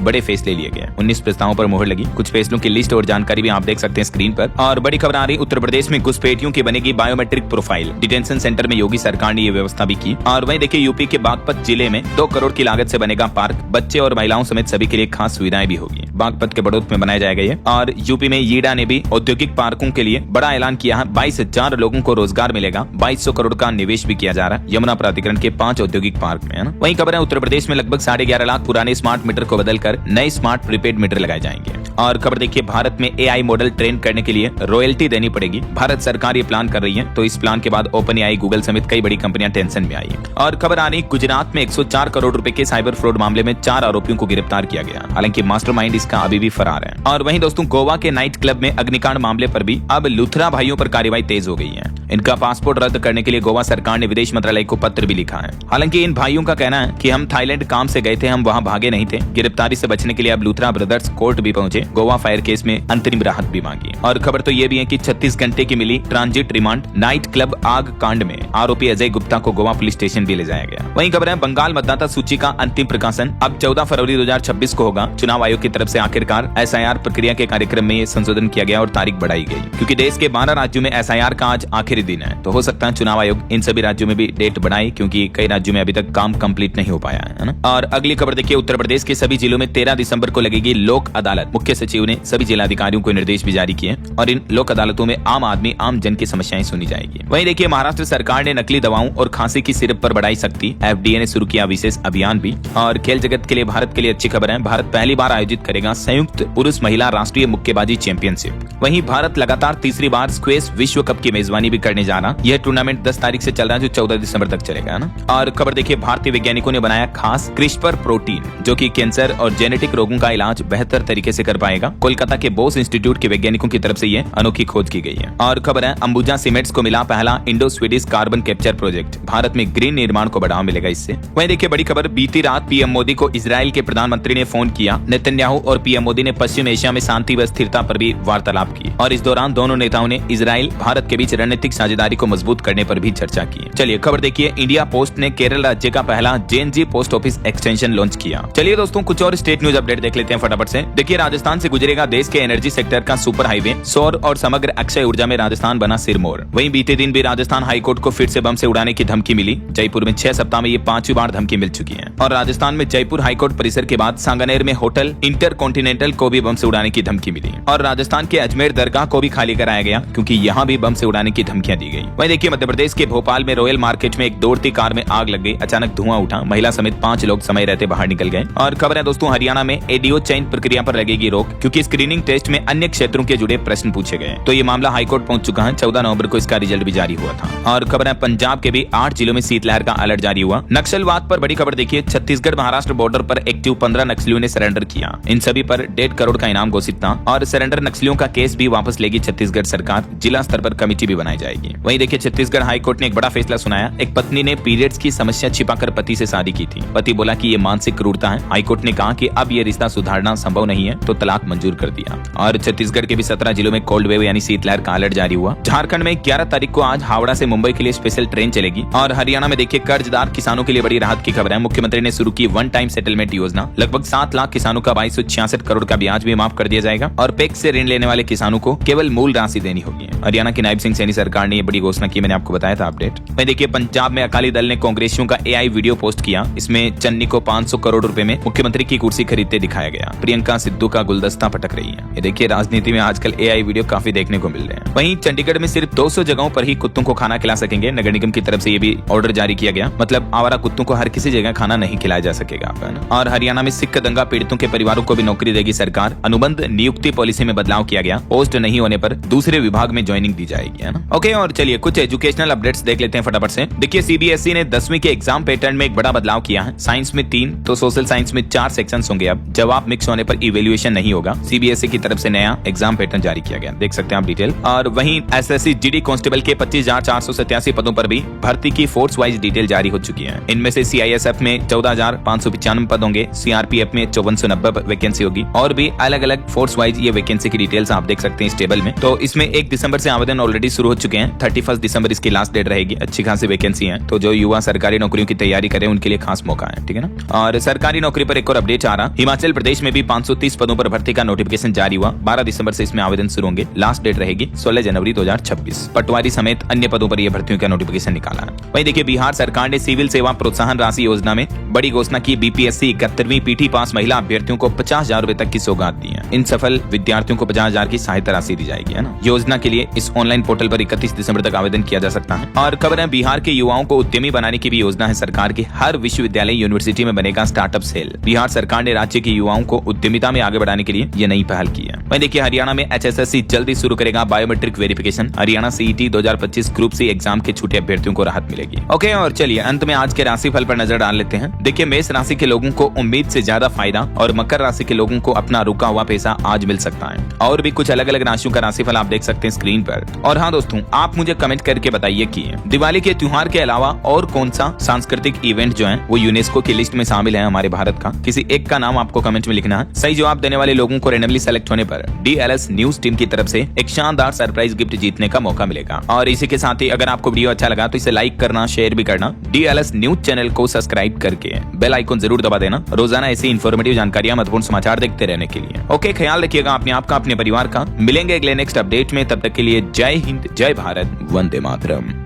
बड़े फैसले लिए गए। 19 प्रस्तावों पर मोहर लगी। कुछ फैसलों की लिस्ट और जानकारी भी आप देख सकते हैं स्क्रीन पर। और बड़ी खबर आ रही, उत्तर प्रदेश में घुसपैठियों की बनेगी बायोमेट्रिक प्रोफाइल। डिटेंशन सेंटर में योगी सरकार ने ये व्यवस्था भी की। और वहीं देखिए यूपी के बागपत जिले में 2 करोड़ की लागत से बनेगा पार्क। बच्चे और महिलाओं समेत सभी के लिए खास सुविधाएं भी होगी। बागपत के बड़ौत में बनाया जाएगा ये। और यूपी में यीडा ने भी औद्योगिक पार्कों के लिए बड़ा ऐलान किया है। 22,000 लोगों को रोजगार मिलेगा। 2200 करोड़ का निवेश भी किया जा रहा है यमुना प्राधिकरण के 5 औद्योगिक पार्क में, है ना। वहीं खबर है, उत्तर प्रदेश में लगभग 11.5 लाख पुराने स्मार्ट मीटर को बदलकर नए स्मार्ट प्रीपेड मीटर लगाए जाएंगे। और खबर देखिए, भारत में एआई मॉडल ट्रेन करने के लिए रॉयल्टी देनी पड़ेगी। भारत सरकार ये प्लान कर रही है, तो इस प्लान के बाद ओपन एआई, गूगल समेत कई बड़ी कंपनियां टेंशन में आई। और खबर आ रही, गुजरात में 104 करोड़ रुपए के साइबर फ्रॉड मामले में 4 आरोपियों को गिरफ्तार किया गया। हालांकि मास्टरमाइंड इसका अभी भी फरार है। और वहीं दोस्तों, गोवा के नाइट क्लब में अग्निकांड मामले पर भी अब लुथरा भाइयों पर कार्रवाई तेज हो गई है। इनका पासपोर्ट रद्द करने के लिए गोवा सरकार ने विदेश मंत्रालय को पत्र भी लिखा है। हालांकि इन भाइयों का कहना है कि हम थाईलैंड काम से गए थे, हम वहां भागे नहीं थे। गिरफ्तारी से बचने के लिए अब लुथरा ब्रदर्स कोर्ट भी पहुंचे। गोवा फायर केस में अंतरिम राहत भी मांगी। और खबर तो ये भी है कि 36 घंटे की मिली ट्रांजिट रिमांड। नाइट क्लब आग कांड में आरोपी अजय गुप्ता को गोवा पुलिस स्टेशन भी ले जाया गया। वहीं खबर है, बंगाल मतदाता सूची का अंतिम प्रकाशन अब 14 फरवरी 2026 को होगा। चुनाव आयोग की तरफ से आखिरकार एसआईआर प्रक्रिया के कार्यक्रम में ये संशोधन किया गया और तारीख बढ़ाई गई, क्योंकि देश के 12 राज्यों में एसआईआर का आज आखिरी दिन है। तो हो सकता है चुनाव आयोग इन सभी राज्यों में भी डेट बढ़ाए, क्योंकि कई राज्यों में अभी तक काम कंप्लीट नहीं हो पाया है ना। और अगली खबर देखिए, उत्तर प्रदेश के सभी जिलों में 13 दिसंबर को लगेगी लोक अदालत। मुख्य सचिव ने सभी जिलाधिकारियों को निर्देश भी जारी किए और इन लोक अदालतों में आम आदमी, आम जन की समस्याएं सुनी जाएगी। वहीं देखिए, महाराष्ट्र सरकार ने नकली दवाओं और खांसी की सिरप पर बढ़ाई सख्ती। एफडीए ने शुरू किया विशेष अभियान भी। और खेल जगत के लिए, भारत के लिए अच्छी खबर है, भारत पहली बार आयोजित करेगा संयुक्त पुरुष महिला राष्ट्रीय मुक्केबाजी चैंपियनशिप। वहीं भारत लगातार तीसरी बार स्क्वैश विश्व कप की मेजबानी भी करने जा रहा। यह टूर्नामेंट 10 तारीख से चल रहा है, जो 14 दिसंबर तक चलेगा ना। और खबर देखिए, भारतीय वैज्ञानिकों ने बनाया खास क्रिस्पर प्रोटीन, जो कि कैंसर और जेनेटिक रोगों का इलाज बेहतर तरीके से कर पाएगा। कोलकाता के बोस इंस्टीट्यूट के वैज्ञानिकों की तरफ से ये अनोखी खोज की गई है। और खबर है, अंबुजा सीमेंट्स को मिला पहला Indo Swedish carbon capture project. Bharat में ग्रीन निर्माण को बढ़ावा मिलेगा इससे। वहीं देखिए, बड़ी खबर, बीती रात पीएम मोदी को इजराइल के प्रधानमंत्री ने फोन किया। नेतन्याहू और पीएम मोदी ने पश्चिम एशिया में शांति व स्थिरता पर भी वार्तालाप की। और इस दौरान दोनों नेताओं ने इजराइल भारत के बीच रणनीतिक साझेदारी को मजबूत करने पर भी चर्चा की। चलिए खबर देखिए, इंडिया पोस्ट ने केरल राज्य का पहला Gen Z post office extension launch किया। चलिए दोस्तों, कुछ और स्टेट न्यूज अपडेट देख लेते हैं फटाफट से। देखिए, राजस्थान से गुजरेगा देश के एनर्जी सेक्टर का सुपर हाईवे। सौर और समग्र अक्षय ऊर्जा में राजस्थान बना सिरमौर। वहीं बीते दिन भी राजस्थान हाईकोर्ट को फिर से बम से उड़ाने की धमकी मिली। जयपुर में 6 सप्ताह में ये 5वीं बार धमकी मिल चुकी है। और राजस्थान में जयपुर हाईकोर्ट परिसर के बाद सांगानेर में होटल इंटरकॉन्टिनेंटल को भी बम से उड़ाने की धमकी मिली। और राजस्थान के अजमेर दरगाह को भी खाली कराया गया, क्योंकि यहाँ भी बम से उड़ाने की धमकियां दी गई। वहीं देखिए, मध्य प्रदेश के भोपाल में रॉयल मार्केट में एक दौड़ती कार में आग लग गई। अचानक धुआं उठा, महिला समेत 5 लोग समय रहते बाहर निकल गए। और खबर है दोस्तों, हरियाणा में एडीओ चयन प्रक्रिया पर लगेगी रोक, क्योंकि स्क्रीनिंग टेस्ट में अन्य क्षेत्रों के जुड़े प्रश्न पूछे गए। तो ये मामला हाईकोर्ट पहुंच चुका है। 14 नवंबर को इसका रिजल्ट भी जारी हुआ था। और खबर है, पंजाब के भी 8 जिलों में शीतलहर का अलर्ट जारी हुआ। नक्सलवाद पर बड़ी खबर देखिए, छत्तीसगढ़ महाराष्ट्र बॉर्डर पर एक्टिव 15 नक्सलियों ने सरेंडर किया। इन सभी पर 1.5 करोड़ का इनाम घोषित था। और सरेंडर नक्सलियों का केस भी वापस लेगी छत्तीसगढ़ सरकार। जिला स्तर पर कमेटी भी बनाई जाएगी। वहीं देखिए, छत्तीसगढ़ हाईकोर्ट ने एक बड़ा फैसला सुनाया। एक पत्नी ने पीरियड्स की समस्या छिपाकर पति से शादी की थी। पति बोला कि ये मानसिक क्रूरता है। हाईकोर्ट ने कहा कि अब ये रिश्ता सुधारना संभव नहीं है, तो तलाक मंजूर कर दिया। और छत्तीसगढ़ के भी 17 जिलों में कोल्ड वेव यानी शीतलहर का अलर्ट जारी हुआ। झारखंड में 11 तारीख को आज हावड़ा से मुंबई के लिए स्पेशल ट्रेन चलेगी। और हरियाणा में देखिए, कर्जदार किसानों के लिए बड़ी राहत की खबर है। मुख्यमंत्री ने शुरू की वन टाइम सेटलमेंट योजना। लगभग 7 लाख किसानों का 2266 करोड़ का ब्याज भी माफ कर दिया जाएगा। और पैक्स से ऋण लेने वाले किसानों को केवल मूल राशि देनी होगी। हरियाणा की नायब सिंह सैनी सरकार ने ये बड़ी घोषणा की, मैंने आपको बताया था अपडेट। वहीं देखिए, पंजाब में अकाली दल ने कांग्रेसियों का एआई वीडियो पोस्ट किया। इसमें चन्नी को 500 करोड़ रुपए में मुख्यमंत्री की कुर्सी खरीदते दिखाया गया। प्रियंका सिद्धू का गुलदस्ता पटक रही है। ये देखिए, राजनीति में आजकल एआई वीडियो काफी देखने को मिल रहे हैं। वहीं चंडीगढ़ में सिर्फ 200 जगहों पर ही कुत्तों को खाना खिला सकेंगे। नगर निगम की तरफ से ये भी ऑर्डर जारी किया गया। मतलब आवारा कुत्तों को हर किसी जगह खाना नहीं खिलाया जा सकेगा। और हरियाणा में सिख दंगा पीड़ितों के परिवारों को भी नौकरी देगी सरकार। अनुबंध नियुक्ति पॉलिसी में बदलाव किया गया। पोस्ट नहीं होने पर दूसरे विभाग में ज्वाइनिंग दी जाएगी, है ना। ओके, ओके, और चलिए कुछ एजुकेशनल अपडेट्स देख लेते हैं फटाफट से। देखिए सीबीएसई ने 10वीं के एग्जाम पैटर्न में एक बड़ा बदलाव किया है। साइंस में 3 तो सोशल साइंस में 4 सेक्शंस होंगे। अब जवाब मिक्स होने पर इवैल्यूएशन नहीं होगा। सीबीएसई की तरफ से नया एग्जाम पैटर्न जारी किया गया, देख सकते हैं आप डिटेल। और वहीं एसएससी जीडी कांस्टेबल के 25,487 पदों पर भी भर्ती की फोर्स वाइज डिटेल जारी हो चुकी है। इनमें से सीआईएसएफ में 14,595 पद होंगे, सीआरपीएफ में 5490 वैकेंसी होगी, और भी अलग अलग फोर्स वाइज ये वैकेंसी की डिटेल्स आप देख सकते हैं इस टेबल में। तो इसमें 1 दिसंबर से आवेदन ऑलरेडी शुरू हो चुके हैं। 31 दिसंबर इसकी लास्ट डेट रहेगी। अच्छी खासी वैकेंसी है, तो जो युवा सरकारी नौकरियों की तैयारी करें उनके लिए खास मौका है, ठीक है ना। और सरकारी नौकरी पर एक और अपडेट आ रहा, हिमाचल प्रदेश में भी 530 पदों पर भर्ती का नोटिफिकेशन जारी हुआ। 12 दिसंबर से इसमें आवेदन शुरू होंगे। लास्ट डेट रहेगी 16 जनवरी 2026। पटवारी समेत अन्य पदों पर यह भर्तियों का नोटिफिकेशन निकाला है। वहीं देखिए बिहार सरकार ने सिविल सेवा प्रोत्साहन राशि योजना में बड़ी घोषणा की। बीपीएससी 71वीं पीटी पास महिला अभ्यर्थियों को 50,000 रुपए तक की सौगात दी है। इन सफल विद्यार्थियों को 50,000 की सहायता राशि दी जाएगी, है ना। योजना के लिए इस ऑनलाइन पोर्टल पर 31 दिसंबर तक आवेदन किया जा सकता है। और खबर है बिहार के युवाओं को उद्यमी बनाने की भी योजना है सरकार की। हर विश्वविद्यालय यूनिवर्सिटी में बनेगा स्टार्टअप सेल। बिहार सरकार ने राज्य के युवाओं को उद्यमिता में आगे बढ़ाने के लिए ये नई पहल की है। वहीं देखिए हरियाणा में एचएसएससी जल्दी शुरू करेगा biometric verification. Haryana CET 2025 group C exam के छूटे अभ्यर्थियों को राहत मिलेगी। ओके, और चलिए अंत में आज के राशिफल पर नजर डाल लेते हैं। देखिए मेष राशि के लोगों को उम्मीद से ज्यादा फायदा, और मकर राशि के लोगों को अपना रुका हुआ पैसा आज मिल सकता है। और भी कुछ अलग अलग राशियों का राशिफल आप देख सकते हैं स्क्रीन पर। और हाँ दोस्तों, आप मुझे कमेंट करके बताइए कि दिवाली के त्योहार के अलावा और कौन सा सांस्कृतिक इवेंट जो है वो यूनेस्को की लिस्ट में शामिल है हमारे भारत का। किसी एक का नाम आपको कमेंट में लिखना है। सही जवाब देने वाले लोगों को रैंडमली सेलेक्ट होने पर डीएलएस न्यूज टीम की तरफ से एक शानदार सरप्राइज गिफ्ट जीतने का मौका मिलेगा। और इसी के साथ ही अगर आपको वीडियो अच्छा लगा तो इसे लाइक करना, शेयर भी करना। डीएलएस न्यूज चैनल को सब्सक्राइब करके बेल आइकन जरूर दबा देना, रोजाना ऐसी इन्फॉर्मेटिव जानकारियां, महत्वपूर्ण समाचार देखते रहने के लिए। ओके, ख्याल रखिएगा अपने आपका, अपने परिवार का। मिलेंगे अगले नेक्स्ट अपडेट में, तब तक के लिए जय हिंद, जय भारत, वंदे मातरम।